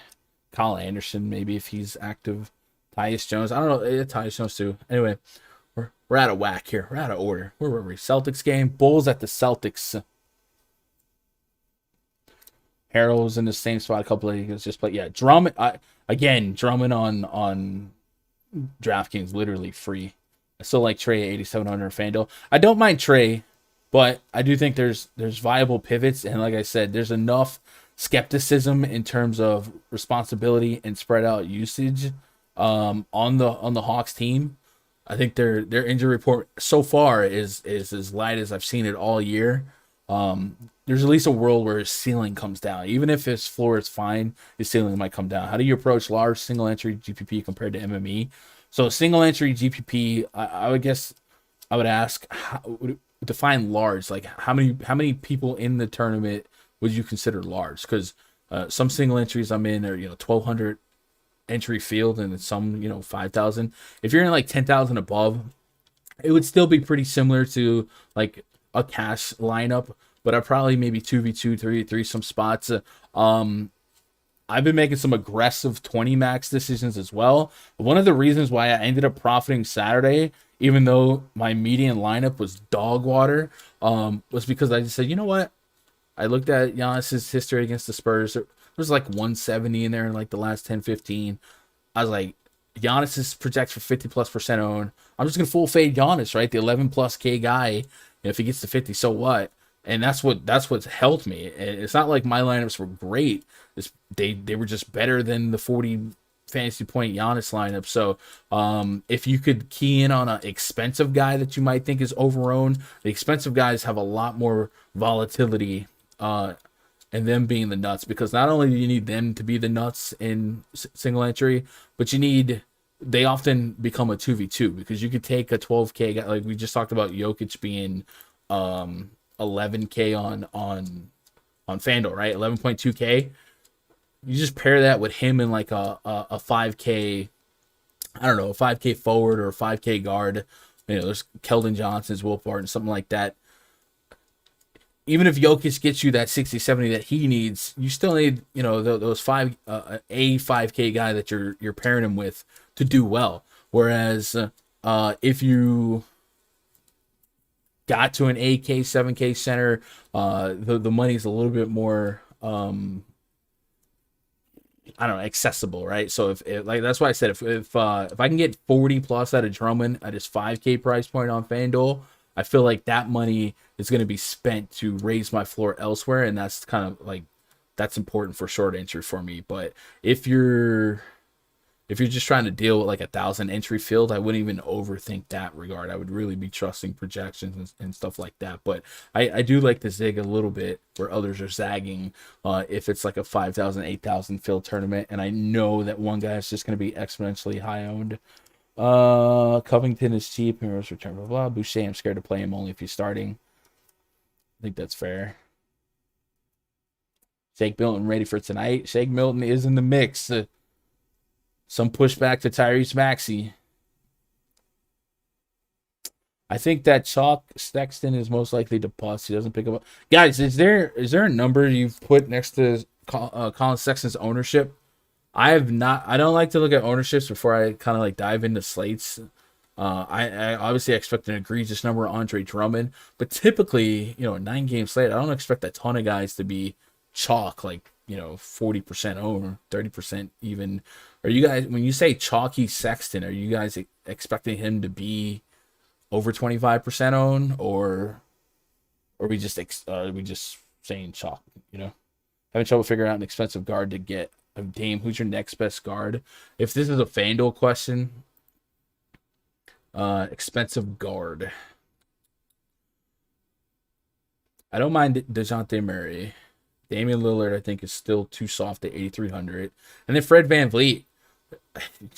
Kyle Anderson, maybe if he's active, Tyus Jones. I don't know, Tyus Jones too. Anyway, we're out of whack here. We're out of order. Where were we? Celtics game. Bulls at the Celtics. Harold was in the same spot a couple of years. Just play. Yeah, Drummond. Drummond on DraftKings literally free. I still like Trey at 8,700 FanDuel. I don't mind Trey, but I do think there's viable pivots, and like I said, there's enough skepticism in terms of responsibility and spread out usage on the Hawks team. I think their injury report so far is as light as I've seen it all year. There's at least a world where his ceiling comes down. Even if his floor is fine, his ceiling might come down. How do you approach large single entry GPP compared to MME? So single entry GPP, I would guess I would ask, define large. Like how many people in the tournament would you consider large? Because some single entries I'm in are 1,200 entry field, and some 5,000. If you're in like 10,000 above, it would still be pretty similar to like a cash lineup, but I probably maybe 2v2, 3v3 some spots. I've been making some aggressive 20 max decisions as well. One of the reasons why I ended up profiting Saturday, even though my median lineup was dog water, was because I just said, you know what? I looked at Giannis's history against the Spurs. There was like 170 in there in like the last 10, 15. I was like, Giannis is projects for 50+% own. I'm just going to full fade Giannis, right? The 11+K guy. If he gets to 50, so what? And that's what's helped me. It's not like my lineups were great. They were just better than the 40 fantasy point Giannis lineup. So if you could key in on an expensive guy that you might think is overowned, the expensive guys have a lot more volatility and them being the nuts, because not only do you need them to be the nuts in single entry, but they often become a 2v2, because you could take a 12K guy, like we just talked about Jokic being 11K on FanDuel, right? 11.2K. You just pair that with him in like a 5K I don't know, a 5K forward or a 5K guard. There's Keldon Johnson's, Will Barton, something like that. Even if Jokic gets you that 60, 70 that he needs, you still need, those a 5K guy that you're pairing him with to do well. Whereas if you got to an 8K, 7K center, the money's a little bit more accessible, right? So if like that's why I said if I can get 40 plus out of Drummond at his 5K price point on FanDuel, I feel like that money is going to be spent to raise my floor elsewhere, and that's kind of like that's important for short entry for me. But if you're just trying to deal with like 1,000 entry field, I wouldn't even overthink that regard. I would really be trusting projections and stuff like that. But I do like to zig a little bit where others are zagging if it's like a 5,000, 8,000 field tournament. And I know that one guy is just going to be exponentially high owned. Covington is cheap. Heroes return, blah, blah. Boucher, I'm scared to play him only if he's starting. I think that's fair. Shake Milton ready for tonight. Shake Milton is in the mix. Some pushback to Tyrese Maxey. I think that Chalk Sexton is most likely to bust. He doesn't pick up. Guys, is there a number you've put next to Colin Sexton's ownership? I have not. I don't like to look at ownerships before I kind of like dive into slates. I obviously expect an egregious number of Andre Drummond, but typically, a 9-game slate, I don't expect a ton of guys to be chalk, like 40% own, 30% even. Are you guys, when you say chalky Sexton, are you guys expecting him to be over 25% own, or are we just saying chalk? Having trouble figuring out an expensive guard to get. Dame, who's your next best guard? If this is a FanDuel question, expensive guard. I don't mind DeJounte Murray. Damien Lillard, I think, is still too soft at 8,300. And then Fred VanVleet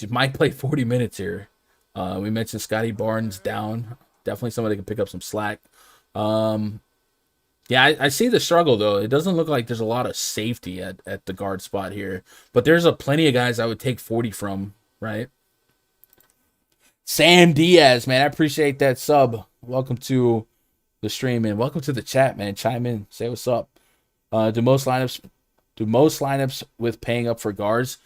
might play 40 minutes here. We mentioned Scotty Barnes down. Definitely somebody can pick up some slack. Yeah, I see the struggle, though. It doesn't look like there's a lot of safety at the guard spot here. But there's plenty of guys I would take 40 from, right? Sam Diaz, man, I appreciate that sub. Welcome to the stream, and welcome to the chat, man. Chime in, say what's up. Do most lineups with paying up for guards?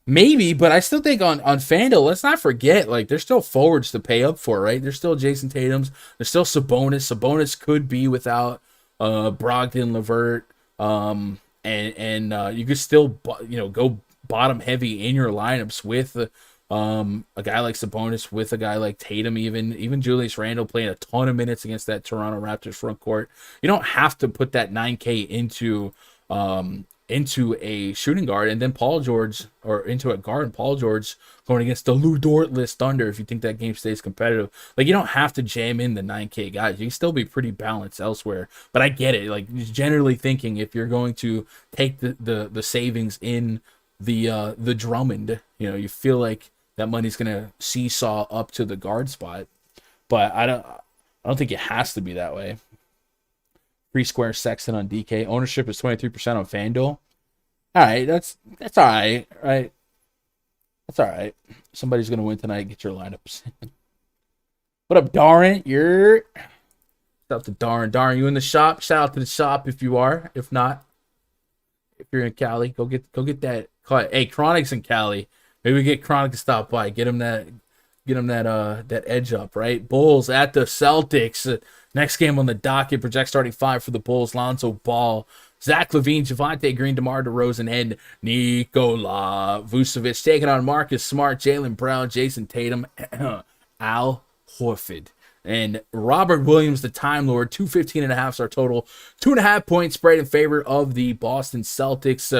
Maybe, but I still think on FanDuel, let's not forget, like, there's still forwards to pay up for, right? There's still Jason Tatum's. There's still Sabonis. Sabonis could be without Brogdon, LeVert, and you could still, go bottom heavy in your lineups with a guy like Sabonis, with a guy like Tatum, even Julius Randle playing a ton of minutes against that Toronto Raptors front court. You don't have to put that 9K into a shooting guard, and then Paul George, or into a guard and Paul George going against the Lou Dort-less Thunder if you think that game stays competitive. Like, you don't have to jam in the 9K guys. You can still be pretty balanced elsewhere. But I get it. Like, generally thinking, if you're going to take the savings in the Drummond, you feel like that money's gonna seesaw up to the guard spot. But I don't think it has to be that way. Free square Sexton on DK. Ownership is 23% on FanDuel. All right, that's all right, right? That's all right. Somebody's going to win tonight. Get your lineups. What up, Darren? Shout out to Darren. Darren, you in the shop? Shout out to the shop if you are. If not, if you're in Cali, go get that. Hey, Chronic's in Cali. Maybe we get Chronic to stop by. Get him that edge up, right? Bulls at the Celtics. Next game on the docket. Project starting 5 for the Bulls. Lonzo Ball, Zach LaVine, Javonte Green, DeMar DeRozan, and Nikola Vucevic. Taking on Marcus Smart, Jaylen Brown, Jason Tatum, Al Horford. And Robert Williams, the Time Lord, 215.5 is our total. 2.5 point spread in favor of the Boston Celtics.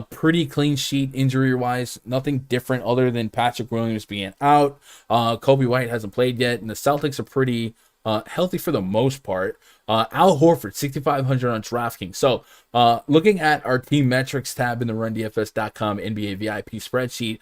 Pretty clean sheet injury-wise. Nothing different other than Patrick Williams being out. Kobe White hasn't played yet. And the Celtics are pretty healthy for the most part. Al Horford, 6,500 on DraftKings. So Looking at our team metrics tab in the RunDFS.com NBA VIP spreadsheet,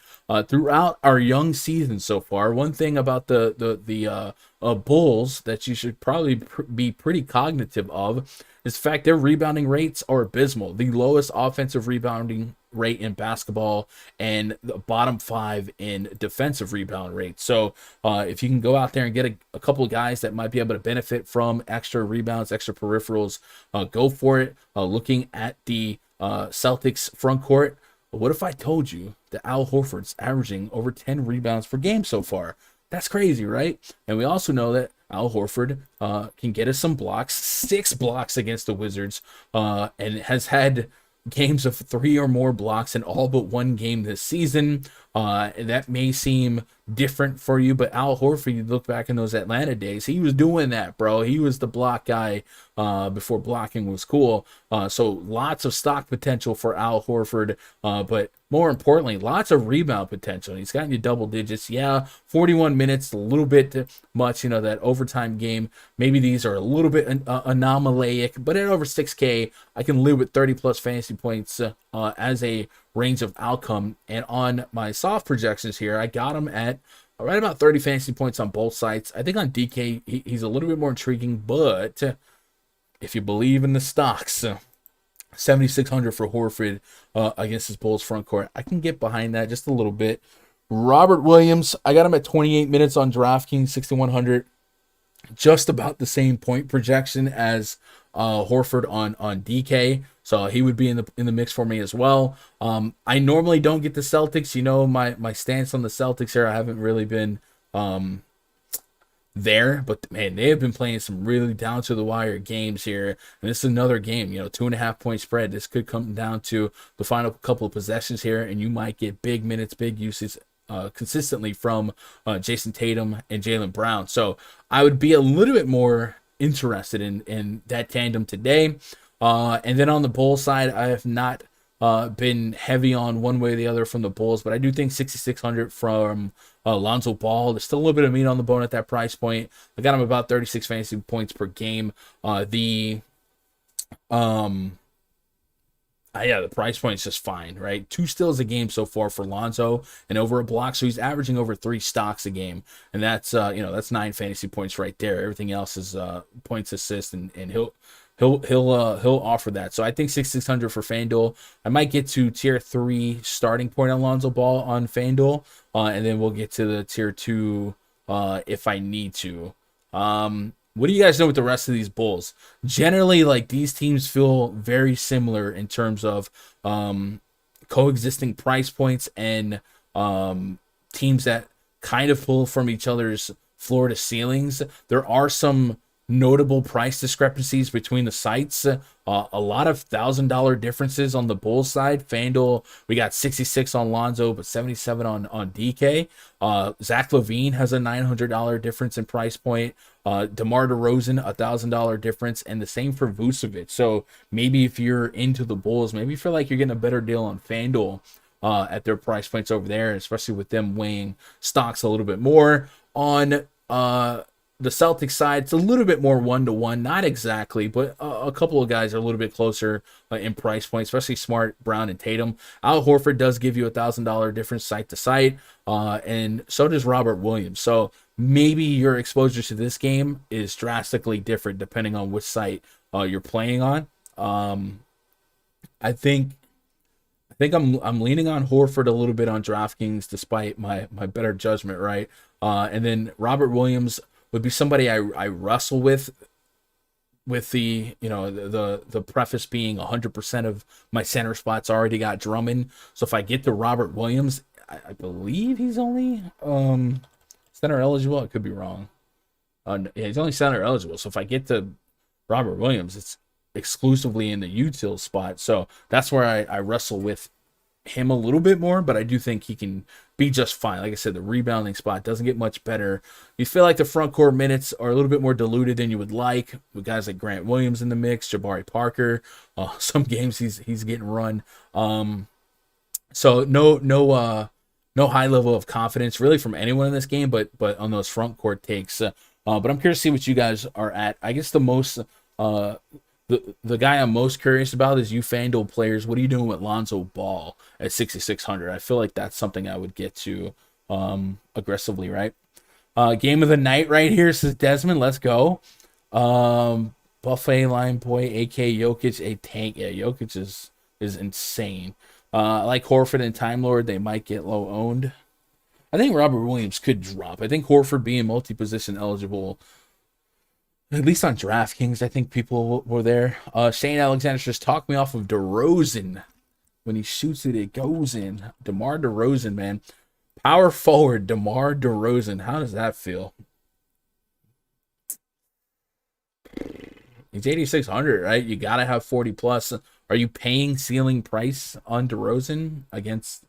throughout our young season so far, one thing about the Bulls that you should probably be pretty cognitive of is the fact their rebounding rates are abysmal. The lowest offensive rebounding rate in basketball and the bottom 5 in defensive rebound rate. So if you can go out there and get a couple of guys that might be able to benefit from extra rebounds, extra peripherals, go for it. Looking at the Celtics front court, what if I told you that Al Horford's averaging over 10 rebounds per game so far? That's crazy, right? And we also know that Al Horford can get us some blocks, 6 blocks against the Wizards, and has had games of 3 or more blocks in all but one game this season. That may seem different for you, but Al Horford, you look back in those Atlanta days, he was doing that, bro. He was the block guy before blocking was cool. So lots of stock potential for Al Horford, but more importantly, lots of rebound potential. He's gotten you double digits. Yeah, 41 minutes, a little bit much, that overtime game. Maybe these are a little bit anomalic, but at over 6K, I can live with 30 plus fantasy points as a range of outcome. And on my soft projections here, I got him at right about 30 fantasy points on both sites. I think on DK, he's a little bit more intriguing, but if you believe in the stocks, 7,600 for Horford against his Bulls front court, I can get behind that just a little bit. Robert Williams, I got him at 28 minutes on DraftKings, 6,100. Just about the same point projection as Horford on DK, so he would be in the mix for me as well. I normally don't get the Celtics. My stance on the Celtics here, I haven't really been there, but man, they have been playing some really down to the wire games here, and this is another game, 2.5 point spread. This could come down to the final couple of possessions here, and you might get big minutes, big usage consistently from Jason Tatum and Jaylen Brown. So I would be a little bit more interested in that tandem today. And then on the Bulls side, I have not been heavy on one way or the other from the Bulls, but I do think 6,600 from Lonzo Ball. There's still a little bit of meat on the bone at that price point. I got him about 36 fantasy points per game. The price point is just fine, right? 2 steals a game so far for Lonzo and over a block, so he's averaging over 3 stocks a game, and that's that's 9 fantasy points right there. Everything else is points, assists, and he'll offer that. So I think 6,600 for Fanduel. I might get to tier 3 starting point on Lonzo Ball on Fanduel, and then we'll get to the tier 2 if I need to. What do you guys know with the rest of these Bulls? Generally, these teams feel very similar in terms of coexisting price points and teams that kind of pull from each other's floor to ceilings. There are some notable price discrepancies between the sites. A lot of $1,000 differences on the Bulls side. FanDuel, we got 66 on Lonzo, but 77 on DK. Zach LaVine has a $900 difference in price point. DeMar DeRozan, $1,000 difference, and the same for Vucevic. So maybe if you're into the Bulls, maybe you feel like you're getting a better deal on FanDuel at their price points over there, especially with them weighing stocks a little bit more. On the Celtics side, it's a little bit more 1-to-1, not exactly, but a couple of guys are a little bit closer in price point, especially Smart, Brown, and Tatum. Al Horford does give you $1,000 difference site to site, and so does Robert Williams. So maybe your exposure to this game is drastically different depending on which site you're playing on. I think I'm leaning on Horford a little bit on DraftKings, despite my better judgment, right? And then Robert Williams would be somebody I wrestle with the the preface being 100% of my center spots already got Drummond. So if I get to Robert Williams, I believe he's only center eligible. I could be wrong. Yeah, he's only center eligible. So if I get to Robert Williams, it's exclusively in the util spot. So that's where I wrestle with him a little bit more, but I do think he can be just fine. Like I said, the rebounding spot doesn't get much better. You feel like the front court minutes are a little bit more diluted than you would like, with guys like Grant Williams in the mix, Jabari Parker. Some games he's getting run. So no high level of confidence really from anyone in this game, but on those front court takes. But I'm curious to see what you guys are at. I guess the most The guy I'm most curious about is you Fanduel players. What are you doing with Lonzo Ball at 6,600? I feel like that's something I would get to aggressively, right? Game of the night right here, says Desmond. Let's go. Buffet Line Boy, AK Jokic, a tank. Yeah, Jokic is insane. Like Horford and Time Lord, they might get low owned. I think Robert Williams could drop. I think Horford being multi-position eligible, at least on DraftKings, I think people were there. Shane Alexander just talked me off of DeRozan. When he shoots it, it goes in. DeMar DeRozan, man. Power forward, DeMar DeRozan. How does that feel? He's 8,600, right? You got to have 40 plus. Are you paying ceiling price on DeRozan against,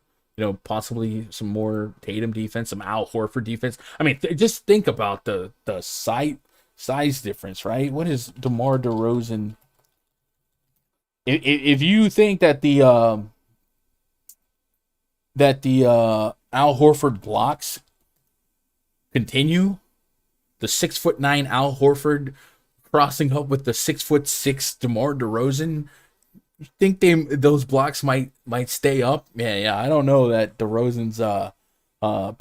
possibly some more Tatum defense, some Al Horford defense? I mean, just think about the size difference, right? What is DeMar DeRozan? If you think that the Al Horford blocks continue, the 6'9" Al Horford crossing up with the 6'6" DeMar DeRozan, you think those blocks might stay up? Yeah. I don't know that DeRozan's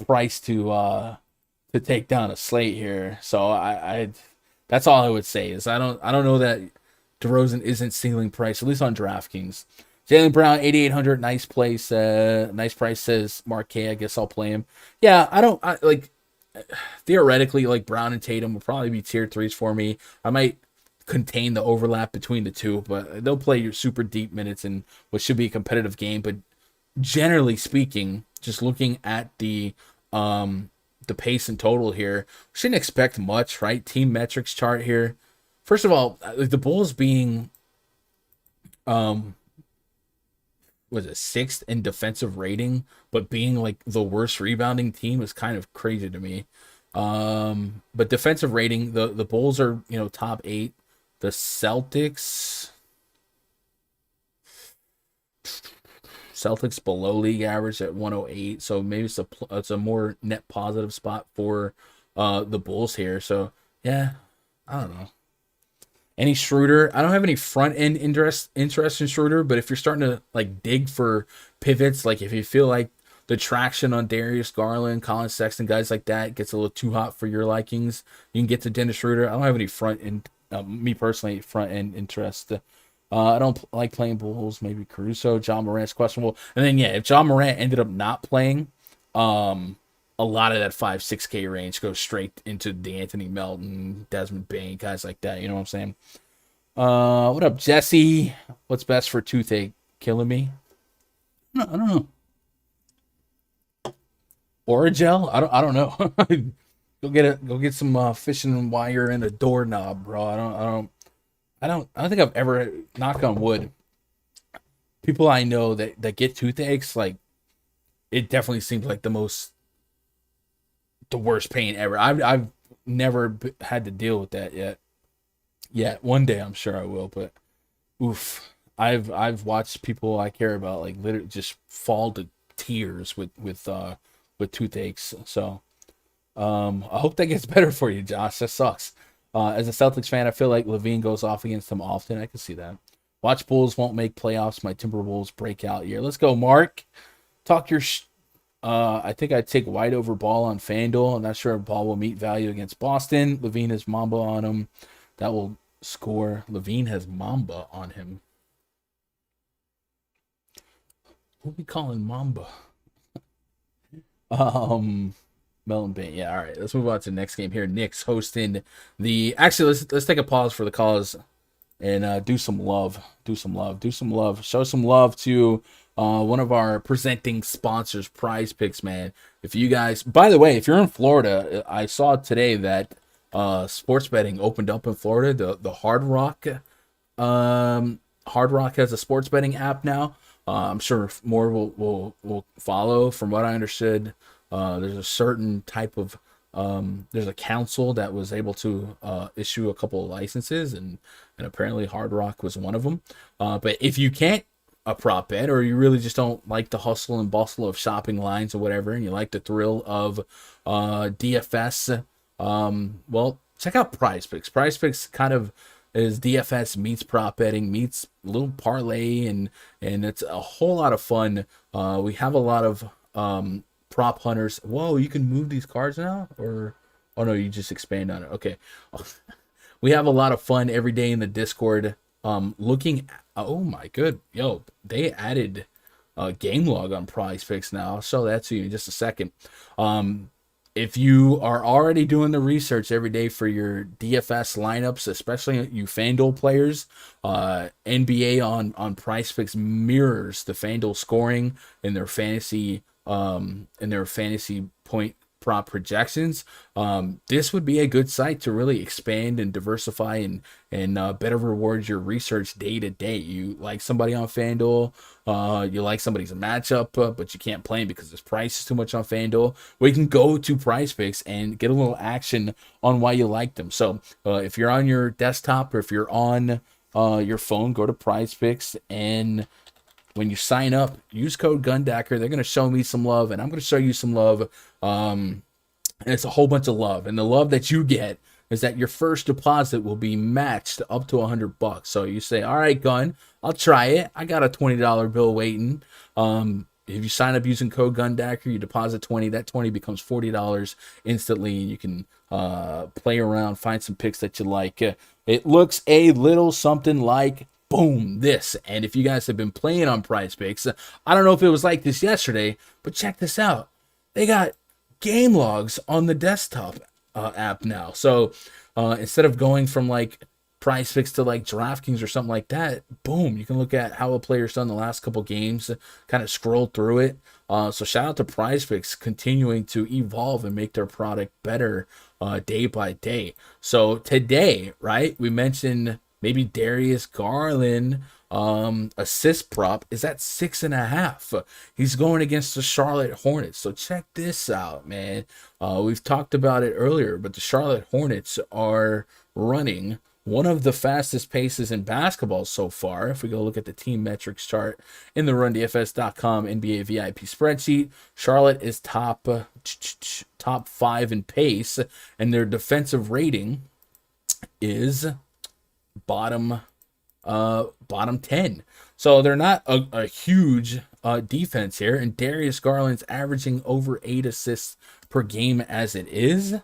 price to take down a Slate here. So I that's all I would say is I don't know that DeRozan isn't ceiling price, at least on DraftKings. Jaylen Brown, 8,800, nice place, nice price, says Mark K. I guess I'll play him. Yeah, theoretically, like Brown and Tatum will probably be tier 3s for me. I might contain the overlap between the two, but they'll play your super deep minutes in what should be a competitive game. But generally speaking, just looking at the pace and total here, shouldn't expect much, right? Team metrics chart here. First of all, the Bulls being was it 6th in defensive rating, but being like the worst rebounding team is kind of crazy to me. But defensive rating, the Bulls are, top 8. The Celtics below league average at 108, so maybe it's a more net positive spot for the Bulls here. So yeah, I don't know. Any Schroeder? I don't have any front end interest in Schroeder, but if you're starting to like dig for pivots, like if you feel like the traction on Darius Garland, Colin Sexton, guys like that gets a little too hot for your likings, you can get to Dennis Schroeder. I don't have any front end, me personally, front end interest. I don't like playing Bulls. Maybe Caruso, John Morant's questionable, and then if John Morant ended up not playing, a lot of that 5-6K range goes straight into D'Anthony Melton, Desmond Bane, guys like that. You know what I'm saying? What up, Jesse? What's best for toothache? Killing me? I don't know. Oragel? I don't know. Go get some fishing wire and a doorknob, bro. I don't think I've ever, knock on wood, people I know that get toothaches, like it definitely seems like the worst pain ever. I've never had to deal with that yet. Yeah, one day I'm sure I will, but oof. I've watched people I care about like literally just fall to tears with toothaches. So I hope that gets better for you, Josh. That sucks. As a Celtics fan, I feel like Levine goes off against them often. I can see that. Watch Bulls won't make playoffs. My Timberwolves breakout year. Let's go, Mark. Talk your I think I'd take White over Ball on FanDuel. I'm not sure if Ball will meet value against Boston. Levine has Mamba on him. That will score. Levine has Mamba on him. Who we calling Mamba? Melon Bane. Yeah, all right. Let's move on to the next game here. Knicks hosting the. Actually, let's take a pause for the cause and do some love. Do some love. Show some love to one of our presenting sponsors, PrizePicks, man. If you guys, by the way, if you're in Florida, I saw today that sports betting opened up in Florida. The Hard Rock has a sports betting app now. I'm sure more will follow. From what I understood, there's a certain type of there's a council that was able to issue a couple of licenses, and apparently Hard Rock was one of them. But if you can't a prop bet, or you really just don't like the hustle and bustle of shopping lines or whatever, and you like the thrill of DFS, well, check out PrizePicks. PrizePicks kind of is DFS meets prop betting meets little parlay, and it's a whole lot of fun. We have a lot of prop hunters. Whoa, you can move these cards now, or oh no, you just expand on it. Okay. We have a lot of fun every day in the Discord. Looking at, oh my good, yo, they added game log on PrizePicks now. I'll show that to you in just a second. If you are already doing the research every day for your DFS lineups, especially you Fanduel players, NBA on PrizePicks mirrors the Fanduel scoring in their fantasy point prop projections. This would be a good site to really expand and diversify and better reward your research day to day. You like somebody on FanDuel, you like somebody's matchup, but you can't play him because his price is too much on FanDuel. We can go to PrizePicks and get a little action on why you like them. So if you're on your desktop or if you're on your phone, go to PrizePicks, and when you sign up, use code GUNDACKER. They're going to show me some love, and I'm going to show you some love. And it's a whole bunch of love. And the love that you get is that your first deposit will be matched up to $100. So you say, all right, Gun, I'll try it. I got a $20 bill waiting. If you sign up using code GUNDACKER, you deposit 20. That 20 becomes $40 instantly. You can play around, find some picks that you like. It looks a little something like boom, this. And if you guys have been playing on PrizePicks, I don't know if it was like this yesterday, but check this out. They got game logs on the desktop app now. So instead of going from like PrizePicks to like DraftKings or something like that, boom, you can look at how a player's done the last couple games, kind of scroll through it. So shout out to PrizePicks continuing to evolve and make their product better day by day. So today, right, we mentioned maybe Darius Garland assist prop is at 6.5. He's going against the Charlotte Hornets. So check this out, man. We've talked about it earlier, but the Charlotte Hornets are running one of the fastest paces in basketball so far. If we go look at the team metrics chart in the RunDFS.com NBA VIP spreadsheet, Charlotte is top 5 in pace, and their defensive rating is bottom 10. So they're not a huge defense here, and Darius Garland's averaging over 8 assists per game as it is,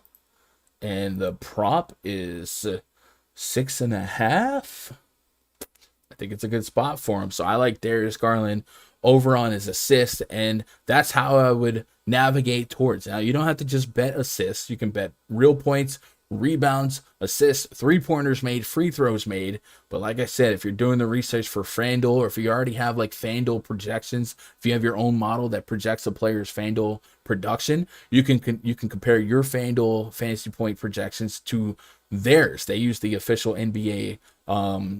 and the prop is 6.5. I think it's a good spot for him. So I like Darius Garland over on his assist, and that's how I would navigate towards. Now, you don't have to just bet assists. You can bet real points, rebounds, assists, 3-pointers made, free throws made. But like I said, if you're doing the research for FanDuel, or if you already have like FanDuel projections, if you have your own model that projects a player's FanDuel production, you can compare your FanDuel fantasy point projections to theirs. They use the official NBA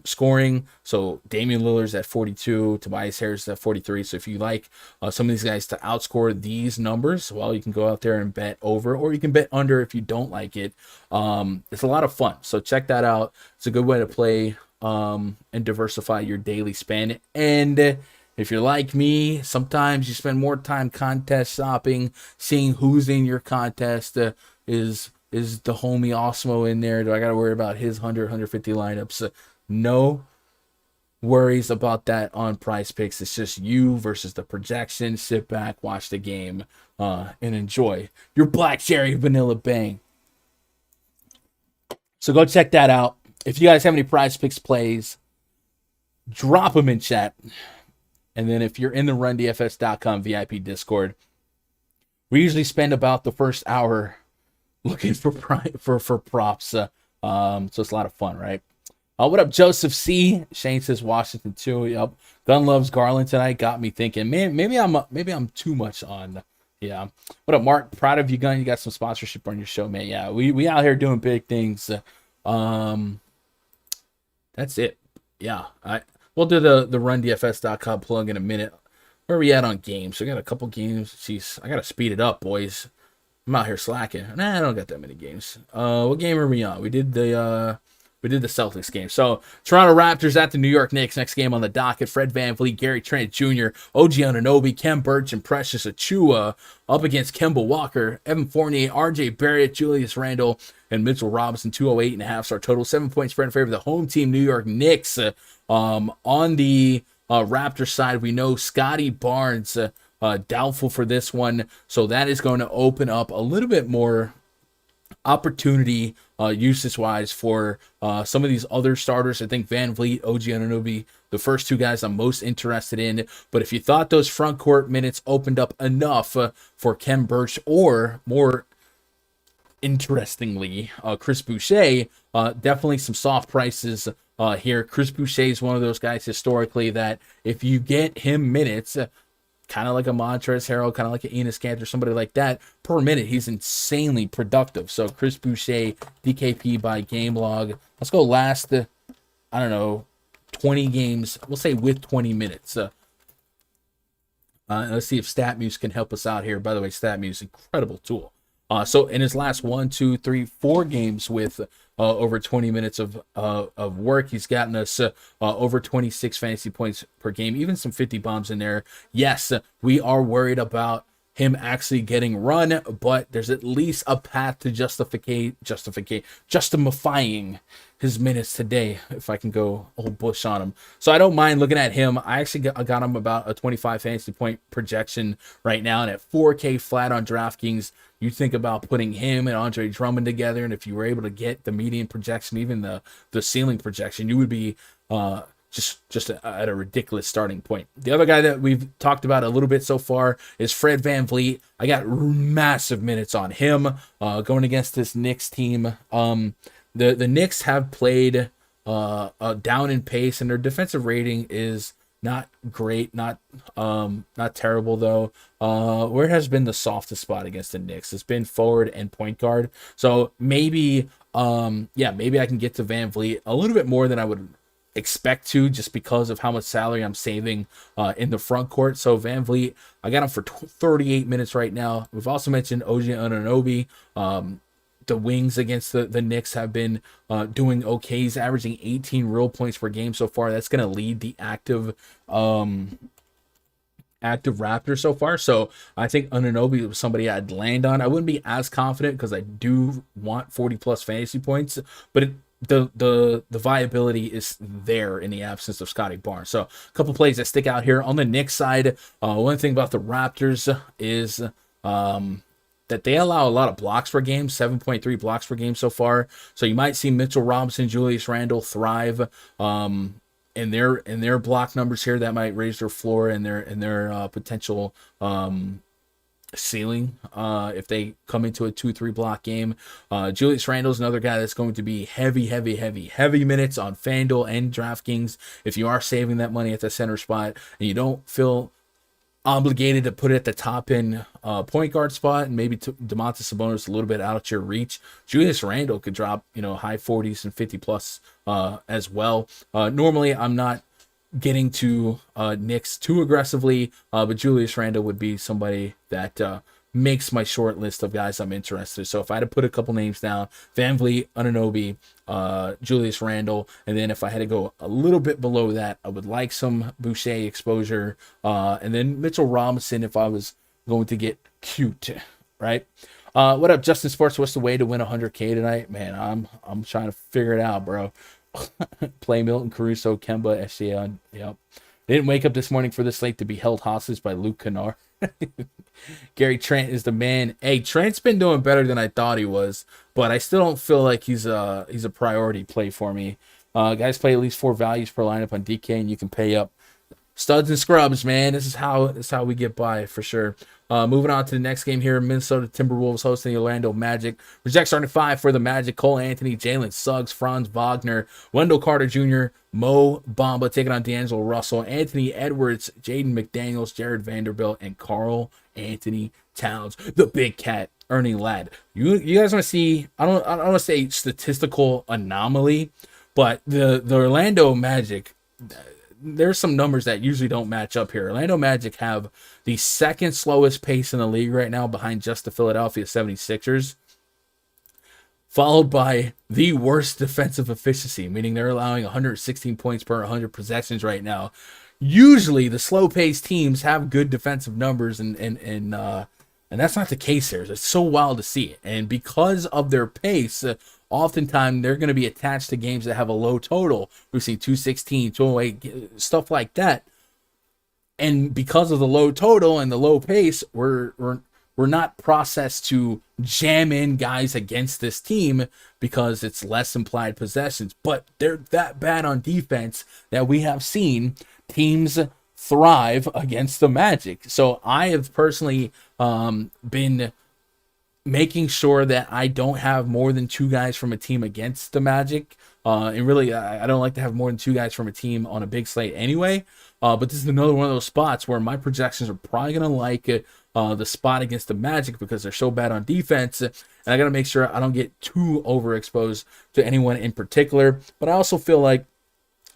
scoring. So Damien Lillard's at 42, Tobias Harris is at 43. So if you like some of these guys to outscore these numbers, well, you can go out there and bet over, or you can bet under if you don't like it. It's a lot of fun. So check that out. It's a good way to play and diversify your daily spend. And if you're like me, sometimes you spend more time contest shopping, seeing who's in your contest. Is the homie Osmo in there? Do I got to worry about his 100, 150 lineups? No worries about that on PrizePicks. It's just you versus the projection. Sit back, watch the game, and enjoy your Black Cherry Vanilla Bang. So go check that out. If you guys have any PrizePicks plays, drop them in chat. And then if you're in the RunDFS.com VIP Discord, we usually spend about the first hour looking for props. So it's a lot of fun, right? What up, Joseph C? Shane says Washington too. Yep. Gun loves Garland tonight. Got me thinking, man, maybe I'm too much on. Yeah. What up, Mark? Proud of you, Gun. You got some sponsorship on your show, man. Yeah, we out here doing big things. That's it. Yeah. We'll do the RunDFS.com plug in a minute. Where are we at on games? We got a couple games. Jeez, I gotta speed it up, boys. I'm out here slacking. Nah, I don't got that many games. What game are we on? We did the Celtics game. So Toronto Raptors at the New York Knicks. Next game on the docket. Fred VanVleet, Gary Trent Jr., OG Anunoby, Kem Birch, and Precious Achua up against Kemba Walker, Evan Fournier, RJ Barrett, Julius Randle, and Mitchell Robinson, 208.5 star total, 7-point spread in favor of the home team, New York Knicks. On the Raptors side, we know Scotty Barnes doubtful for this one, so that is going to open up a little bit more opportunity usage-wise for some of these other starters. I think Vanvleet, OG Anunoby, the first two guys I'm most interested in. But if you thought those front court minutes opened up enough for Kem Birch, or more interestingly, Chris Boucher, definitely some soft prices here. Chris Boucher is one of those guys historically that if you get him minutes, kind of like a Montrezl Harrell, kind of like an Enes Kanter, somebody like that, per minute, he's insanely productive. So Chris Boucher, DKP by game log. Let's go last, 20 games. We'll say with 20 minutes. Let's see if StatMuse can help us out here. By the way, StatMuse, incredible tool. So in his last 4 games with over 20 minutes of work, he's gotten us over 26 fantasy points per game, even some 50 bombs in there. Yes, we are worried about him actually getting run, but there's at least a path to justifying his minutes today, if I can go old Bush on him. So I don't mind looking at him. I actually got him about a 25 fantasy point projection right now, and at 4K flat on DraftKings, you think about putting him and Andre Drummond together, and if you were able to get the median projection, even the ceiling projection, you would be just at a ridiculous starting point. The other guy that we've talked about a little bit so far is Fred VanVleet. I got massive minutes on him going against this Knicks team. The Knicks have played down in pace, and their defensive rating is not great, not terrible though. Where has been the softest spot against the Knicks? It's been forward and point guard. So maybe maybe I can get to VanVleet a little bit more than I would expect to, just because of how much salary I'm saving in the front court. So VanVleet, I got him for 38 minutes right now. We've also mentioned OG Anunoby. The wings against the Knicks have been doing okay. He's averaging 18 real points per game so far. That's going to lead the active Raptors so far. So I think Anunoby was somebody I'd land on. I wouldn't be as confident because I do want 40 plus fantasy points, but the viability is there in the absence of Scotty Barnes. So a couple plays that stick out here on the Knicks side. One thing about the Raptors is that they allow a lot of blocks per game, 7.3 blocks per game so far. So you might see Mitchell Robinson, Julius Randle thrive in their block numbers here. That might raise their floor and their potential ceiling if they come into a 2-3 block game. Julius Randle is another guy that's going to be heavy minutes on Fanduel and DraftKings. If you are saving that money at the center spot and you don't feel obligated to put it at the top end point guard spot, and maybe Domantas Sabonis a little bit out of your reach, Julius Randle could drop high 40s and 50 plus as well. Normally I'm not getting to Knicks too aggressively, but Julius Randle would be somebody that makes my short list of guys I'm interested. So if I had to put a couple names down, VanVleet, Anunoby, Julius Randle, and then if I had to go a little bit below that, I would like some Boucher exposure, and then Mitchell Robinson if I was going to get cute, right? What up, Justin Sports? What's the way to win 100K tonight? Man, I'm trying to figure it out, bro. Play Milton, Caruso, Kemba, SCA. Yep. Didn't wake up this morning for the slate to be held hostage by Luke Kennard. Gary Trent is the man. Hey, Trent's been doing better than I thought he was, but I still don't feel like he's a priority play for me. Guys play at least 4 values per lineup on DK, and you can pay up. Studs and scrubs, man. This is how we get by for sure. Moving on to the next game here, Minnesota Timberwolves hosting the Orlando Magic. Project starting 5 for the Magic: Cole Anthony, Jalen Suggs, Franz Wagner, Wendell Carter Jr., Mo Bamba taking on D'Angelo Russell, Anthony Edwards, Jaden McDaniels, Jared Vanderbilt, and Karl Anthony Towns, the big cat, Ernie Ladd. You guys want to see? I don't want to say statistical anomaly, but the Orlando Magic. There's some numbers that usually don't match up here. Orlando Magic have the second slowest pace in the league right now, behind just the Philadelphia 76ers, followed by the worst defensive efficiency, meaning they're allowing 116 points per 100 possessions right now. Usually the slow-paced teams have good defensive numbers and And that's not the case here. It's so wild to see it. And because of their pace, oftentimes they're going to be attached to games that have a low total. We've seen 216, 208, stuff like that. And because of the low total and the low pace, we're not processed to jam in guys against this team because it's less implied possessions. But they're that bad on defense that we have seen teams thrive against the Magic. So I have personally been making sure that I don't have more than 2 guys from a team against the Magic. And really, I don't like to have more than 2 guys from a team on a big slate anyway. But this is another one of those spots where my projections are probably going to like the spot against the Magic because they're so bad on defense. And I got to make sure I don't get too overexposed to anyone in particular. But I also feel like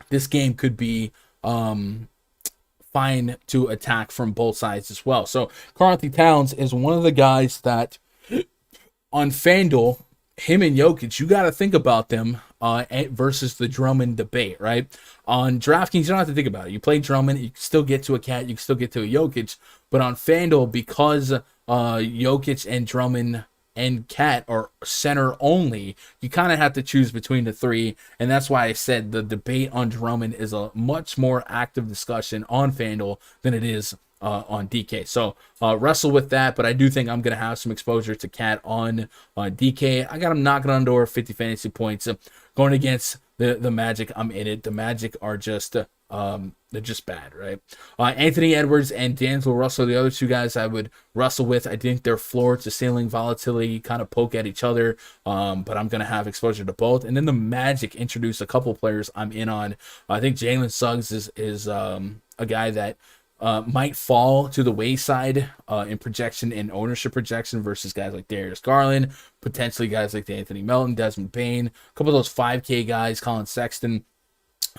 this game could be fine to attack from both sides as well. So Karl-Anthony Towns is one of the guys that on Fanduel, him and Jokic, you got to think about them versus the Drummond debate, right? On DraftKings, you don't have to think about it. You play Drummond, you can still get to a Cat, you can still get to a Jokic. But on Fanduel, because Jokic and Drummond and Cat are center only, you kind of have to choose between the 3. And that's why I said the debate on Drummond is a much more active discussion on Fanduel than it is on DK. So wrestle with that, but I do think I'm going to have some exposure to Cat on DK. I got him knocking on the door 50 fantasy points. Going against the Magic, I'm in it. The Magic are just they're just bad, right? Anthony Edwards and D'Angelo Russell, the other 2 guys I would wrestle with. I think their floor to ceiling volatility kind of poke at each other, but I'm going to have exposure to both. And then the Magic introduce a couple players I'm in on. I think Jalen Suggs is a guy that might fall to the wayside in projection and ownership projection versus guys like Darius Garland, potentially guys like Anthony Melton, Desmond Bane, a couple of those 5K guys, Colin Sexton.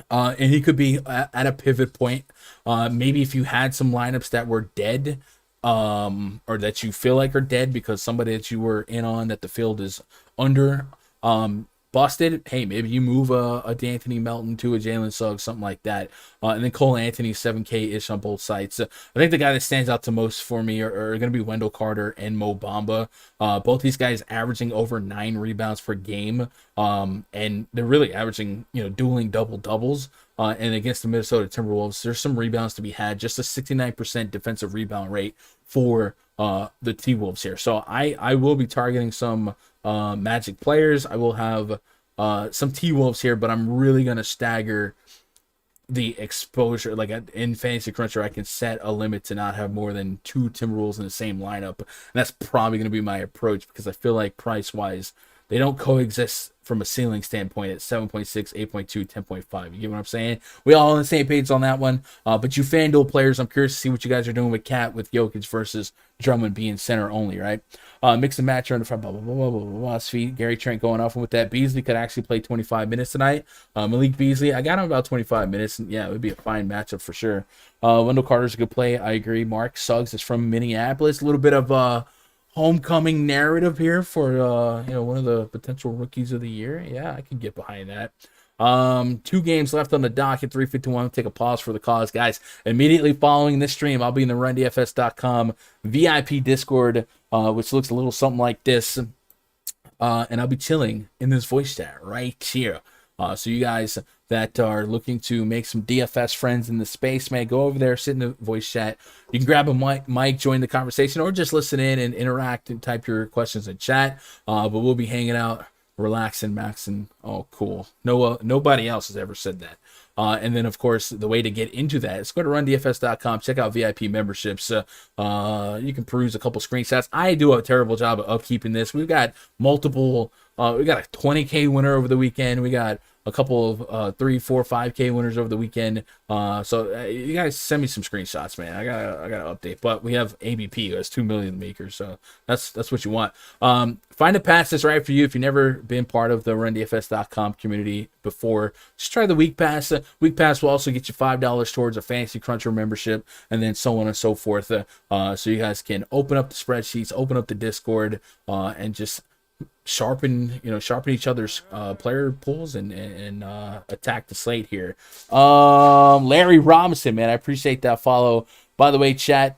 And he could be at a pivot point. Maybe if you had some lineups that were dead, or that you feel like are dead because somebody that you were in on that the field is under busted, hey, maybe you move a D'Anthony Melton to a Jalen Suggs, something like that. And then Cole Anthony, 7K-ish on both sides. I think the guy that stands out the most for me are going to be Wendell Carter and Mo Bamba. Both these guys averaging over 9 rebounds per game. And they're really averaging, dueling double-doubles. And against the Minnesota Timberwolves, there's some rebounds to be had. Just a 69% defensive rebound rate for the T-Wolves here. So I will be targeting some Magic players. I will have some T-Wolves here, but I'm really going to stagger the exposure. Like in Fantasy Cruncher, I can set a limit to not have more than 2 Timberwolves in the same lineup. And that's probably going to be my approach because I feel like price-wise, they don't coexist from a ceiling standpoint at 7.6, 8.2, 10.5. You get what I'm saying? We all on the same page on that one. But you FanDuel players, I'm curious to see what you guys are doing with Cat, with Jokic versus Drummond being center only, right? Mix and match around the front, blah, blah, blah, blah, blah, blah, blah. Gary Trent going off with that. Beasley could actually play 25 minutes tonight. Malik Beasley, I got him about 25 minutes. And yeah, it would be a fine matchup for sure. Wendell Carter's a good play. I agree. Mark Suggs is from Minneapolis. A little bit of homecoming narrative here for one of the potential rookies of the year. Yeah, I can get behind that. 2 games left on the docket, 3:51. Take a pause for the cause, guys. Immediately following this stream, I'll be in the RunDFS.com VIP Discord, which looks a little something like this, and I'll be chilling in this voice chat right here. So you guys that are looking to make some DFS friends in the space, man, go over there, sit in the voice chat. You can grab a mic, join the conversation, or just listen in and interact and type your questions in chat. But we'll be hanging out, relaxing, maxing. Oh, cool. Nobody else has ever said that. And then, of course, the way to get into that is go to rundfs.com, check out VIP memberships. You can peruse a couple screenshots. I do a terrible job of upkeeping this. We've got multiple. We got a 20K winner over the weekend. We got a couple of 3, 4, 5K winners over the weekend. So you guys send me some screenshots, man. I gotta update. But we have ABP who has 2 million makers, so that's what you want. Find a pass that's right for you. If you've never been part of the RunDFS.com community before, just try the Week Pass. Week Pass will also get you $5 towards a Fantasy Cruncher membership, and then so on and so forth. So you guys can open up the spreadsheets, open up the Discord, and just sharpen each other's player pools and attack the slate here. Larry Robinson, man, I appreciate that follow. By the way, chat,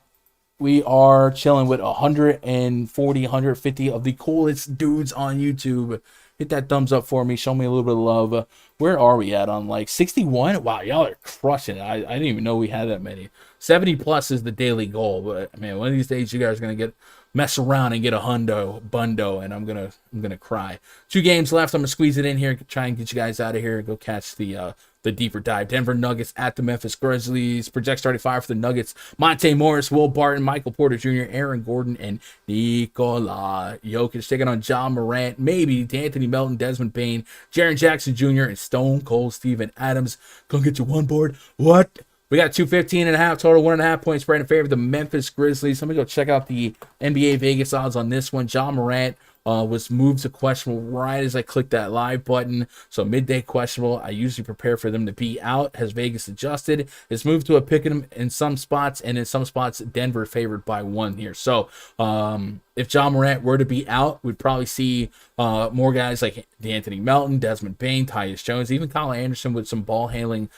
we are chilling with 140, 150 of the coolest dudes on YouTube. Hit that thumbs up for me. Show me a little bit of love. Where are we at on like 61? Wow, y'all are crushing it. I didn't even know we had that many. 70 plus is the daily goal, but man, one of these days you guys are gonna mess around and get a bundo, and I'm gonna cry. 2 games left. I'm gonna squeeze it in here, try and get you guys out of here. Go catch the deeper dive. Denver Nuggets at the Memphis Grizzlies. Project starting 5 for the Nuggets: Monte Morris, Will Barton, Michael Porter Jr., Aaron Gordon, and Nikola Jokic taking on John Morant, maybe D'Anthony Melton, Desmond Bane, Jaren Jackson Jr., and Stone Cold Steven Adams. Gonna get you one board. What? We got 215.5 total, 1.5 point spread in favor of the Memphis Grizzlies. Let me go check out the NBA Vegas odds on this one. John Morant was moved to questionable right as I clicked that live button. So midday questionable. I usually prepare for them to be out. Has Vegas adjusted? It's moved to a pick 'em in some spots, and in some spots, Denver favored by 1 here. So if John Morant were to be out, we'd probably see more guys like D'Anthony Melton, Desmond Bane, Tyus Jones, even Kyle Anderson with some ball handling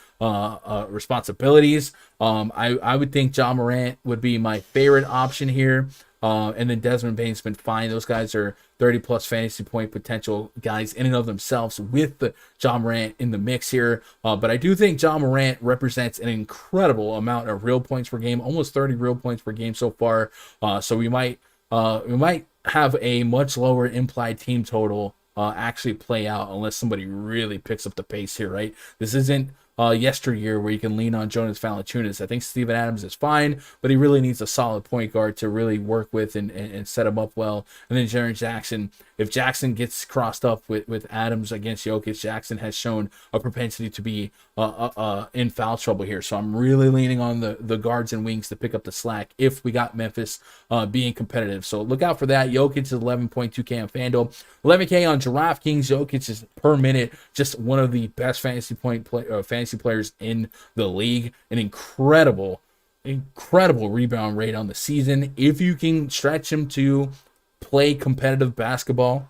responsibilities. I would think John Morant would be my favorite option here. And then Desmond Bane's been fine. Those guys are 30-plus fantasy point potential guys in and of themselves with the John Morant in the mix here. But I do think John Morant represents an incredible amount of real points per game, almost 30 real points per game so far. So we might have a much lower implied team total actually play out unless somebody really picks up the pace here, right? This isn't yesteryear where you can lean on Jonas Valanciunas. I think Steven Adams is fine, but he really needs a solid point guard to really work with and set him up well. And then Jaren Jackson, if Jackson gets crossed up with Adams against Jokic, Jackson has shown a propensity to be in foul trouble here. So I'm really leaning on the guards and wings to pick up the slack if we got Memphis being competitive. So look out for that. Jokic is 11.2K on Fanduel, 11K on DraftKings. Jokic is per minute just one of the best fantasy players in the league. An incredible rebound rate on the season. If you can stretch him to play competitive basketball,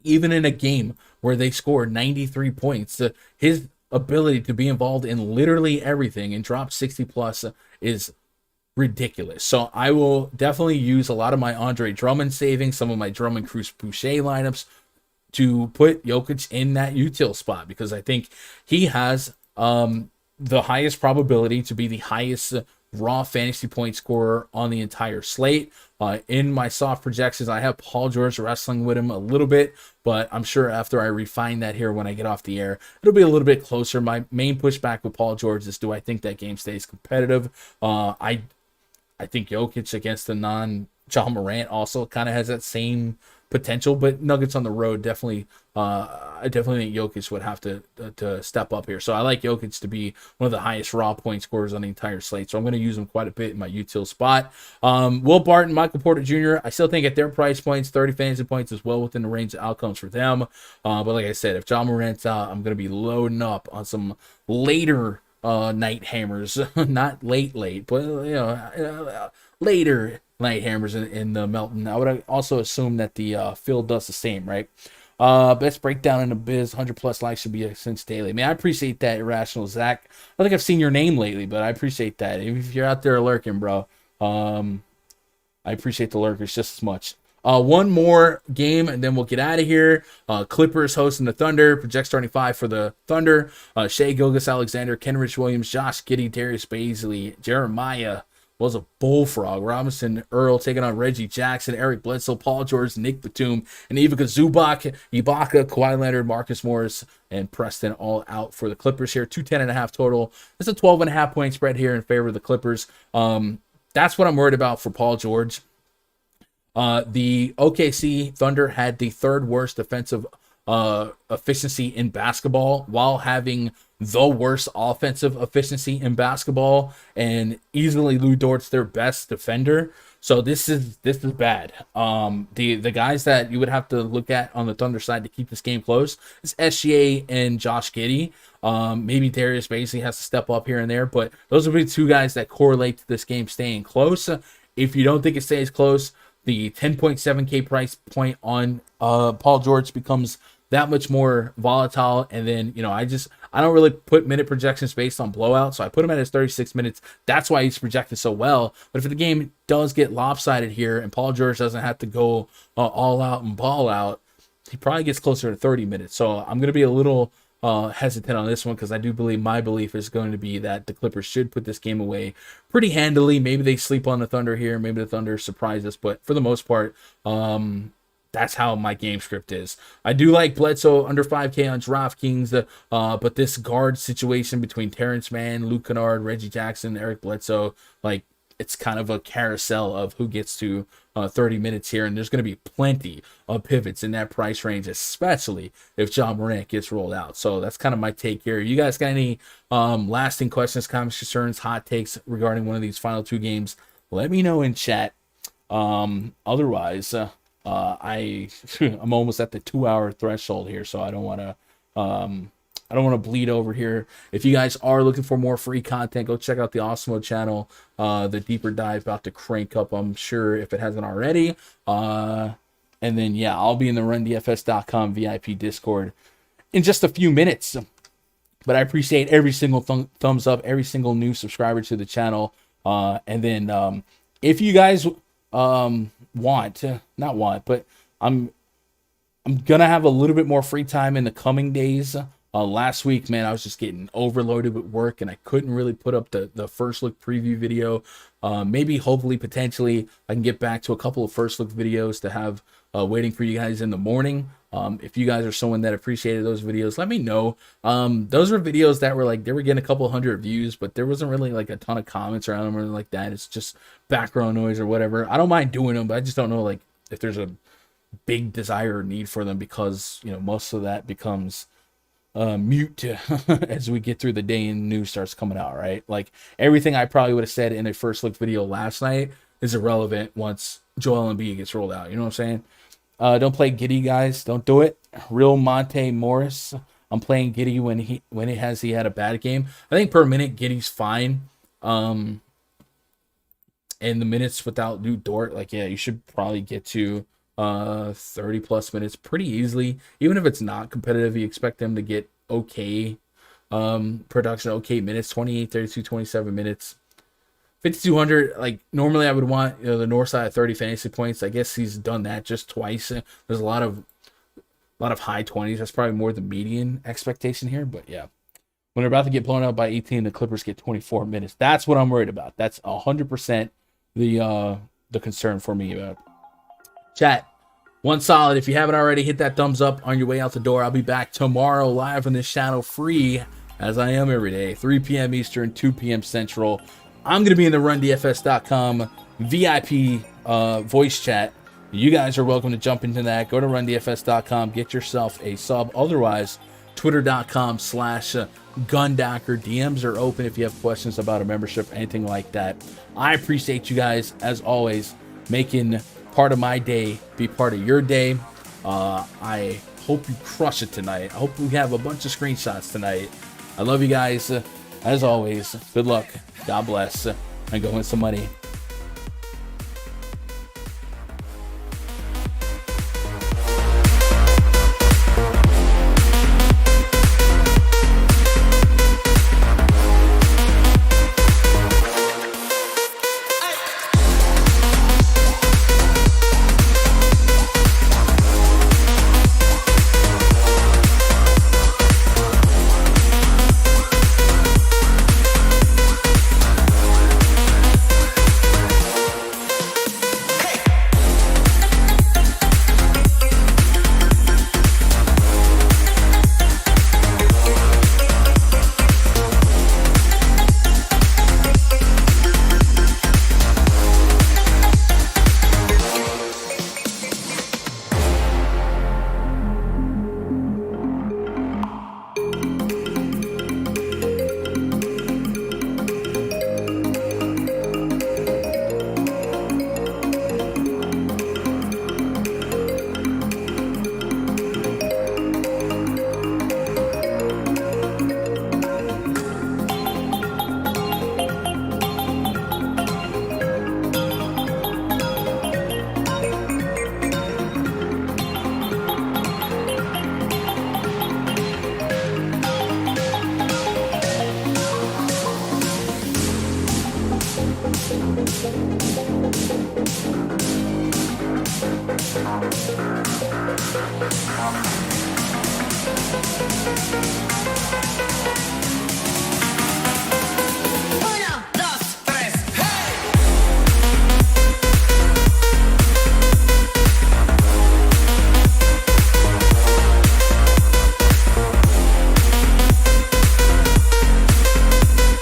even in a game where they score 93 points, his ability to be involved in literally everything and drop 60 plus is ridiculous. So I will definitely use a lot of my Andre Drummond savings, some of my Drummond Chris Boucher lineups to put Jokic in that util spot, because I think he has the highest probability to be the highest raw fantasy point scorer on the entire slate. In my soft projections, I have Paul George wrestling with him a little bit, but I'm sure after I refine that here when I get off the air, it'll be a little bit closer. My main pushback with Paul George is, do I think that game stays competitive? I think Jokic against the non-John Morant also kind of has that same potential, but Nuggets on the road definitely, I definitely think Jokic would have to step up here. So I like Jokic to be one of the highest raw point scorers on the entire slate. So I'm going to use him quite a bit in my util spot. Will Barton, Michael Porter Jr., I still think at their price points, 30 fantasy points is well within the range of outcomes for them. But like I said, if John Morant's out, I'm going to be loading up on some later night hammers, not late, but later night hammers in the Milton. I would also assume that the field does the same, right? Best breakdown in the biz, 100+ likes should be since daily. Man, I appreciate that, Irrational Zach. I don't think I've seen your name lately, but I appreciate that. If you're out there lurking, bro, I appreciate the lurkers just as much. One more game, and then we'll get out of here. Clippers hosting the Thunder. Project starting 5 for the Thunder. Shai Gilgeous-Alexander, Kenrich Williams, Josh Giddey, Darius Bazley, Jeremiah was a bullfrog, Robinson Earl taking on Reggie Jackson, Eric Bledsoe, Paul George, Nick Batum, and Ivica Zubac, Ibaka, Kawhi Leonard, Marcus Morris, and Preston all out for the Clippers here. 210.5 total. It's a 12.5 point spread here in favor of the Clippers. That's what I'm worried about for Paul George. The OKC Thunder had the 3rd worst defensive efficiency in basketball while having the worst offensive efficiency in basketball, and easily Lou Dort's their best defender. So this is bad. The guys that you would have to look at on the Thunder side to keep this game close is SGA and Josh Giddey. Maybe Darius Bazley has to step up here and there, but those would be 2 guys that correlate to this game staying close. If you don't think it stays close, the 10.7K price point on Paul George becomes that much more volatile. And then, I I don't really put minute projections based on blowout, so I put him at his 36 minutes. That's why he's projected so well. But if the game does get lopsided here and Paul George doesn't have to go all out and ball out, he probably gets closer to 30 minutes. So I'm going to be a little hesitant on this one, because I do believe my belief is going to be that the Clippers should put this game away pretty handily. Maybe they sleep on the Thunder here. Maybe the Thunder surprise us. But for the most part, that's how my game script is. I do like Bledsoe under 5K on DraftKings, but this guard situation between Terrence Mann, Luke Kennard, Reggie Jackson, Eric Bledsoe, like, it's kind of a carousel of who gets to 30 minutes here, and there's going to be plenty of pivots in that price range, especially if John Morant gets rolled out. So that's kind of my take here. You guys got any lasting questions, comments, concerns, hot takes regarding one of these final two games? Let me know in chat. Otherwise, I'm almost at the 2-hour threshold here, so I don't want to bleed over here. If you guys are looking for more free content, go check out the Osmond channel. The deeper dive about to crank up, I'm sure, if it hasn't already. And then, yeah, I'll be in the RunDFS.com VIP Discord in just a few minutes. But I appreciate every single thumbs up, every single new subscriber to the channel. And then if you guys I'm gonna have a little bit more free time in the coming days. Last week, man, I was just getting overloaded with work, and I couldn't really put up the first look preview video. Maybe, hopefully, potentially, I can get back to a couple of first look videos to have waiting for you guys in the morning. If you guys are someone that appreciated those videos, let me know. Those were videos that were like, they were getting a couple hundred views, but there wasn't really like a ton of comments around them or anything like that. It's just background noise or whatever. I don't mind doing them, but I just don't know like if there's a big desire or need for them, because, you know, most of that becomes mute as we get through the day and news starts coming out, right? Like, everything I probably would have said in a first look video last night is irrelevant once Joel Embiid gets rolled out. You know what I'm saying? Don't play Giddey, guys. Don't do it. Real Monte Morris. I'm playing Giddey when he had a bad game. I think per minute Giddey's fine. And the minutes without New Dort, like, yeah, you should probably get to 30 plus minutes pretty easily. Even if it's not competitive, you expect them to get okay production, okay minutes, 28, 32, 27 minutes. 5,200, like, normally I would want, you know, the north side of 30 fantasy points. I guess he's done that just twice. There's a lot of high 20s. That's probably more the median expectation here. But yeah, when they're about to get blown out by 18, the Clippers get 24 minutes. That's what I'm worried about. That's 100% the concern for me. Chat, one solid. If you haven't already, hit that thumbs up on your way out the door. I'll be back tomorrow live on this channel, free as I am every day, 3 p.m. Eastern, 2 p.m. Central. I'm going to be in the RunDFS.com VIP voice chat. You guys are welcome to jump into that. Go to RunDFS.com. Get yourself a sub. Otherwise, Twitter.com/Gundocker. DMs are open if you have questions about a membership, anything like that. I appreciate you guys, as always, making part of my day be part of your day. I hope you crush it tonight. I hope we have a bunch of screenshots tonight. I love you guys. As always, good luck. God bless, and go win some money.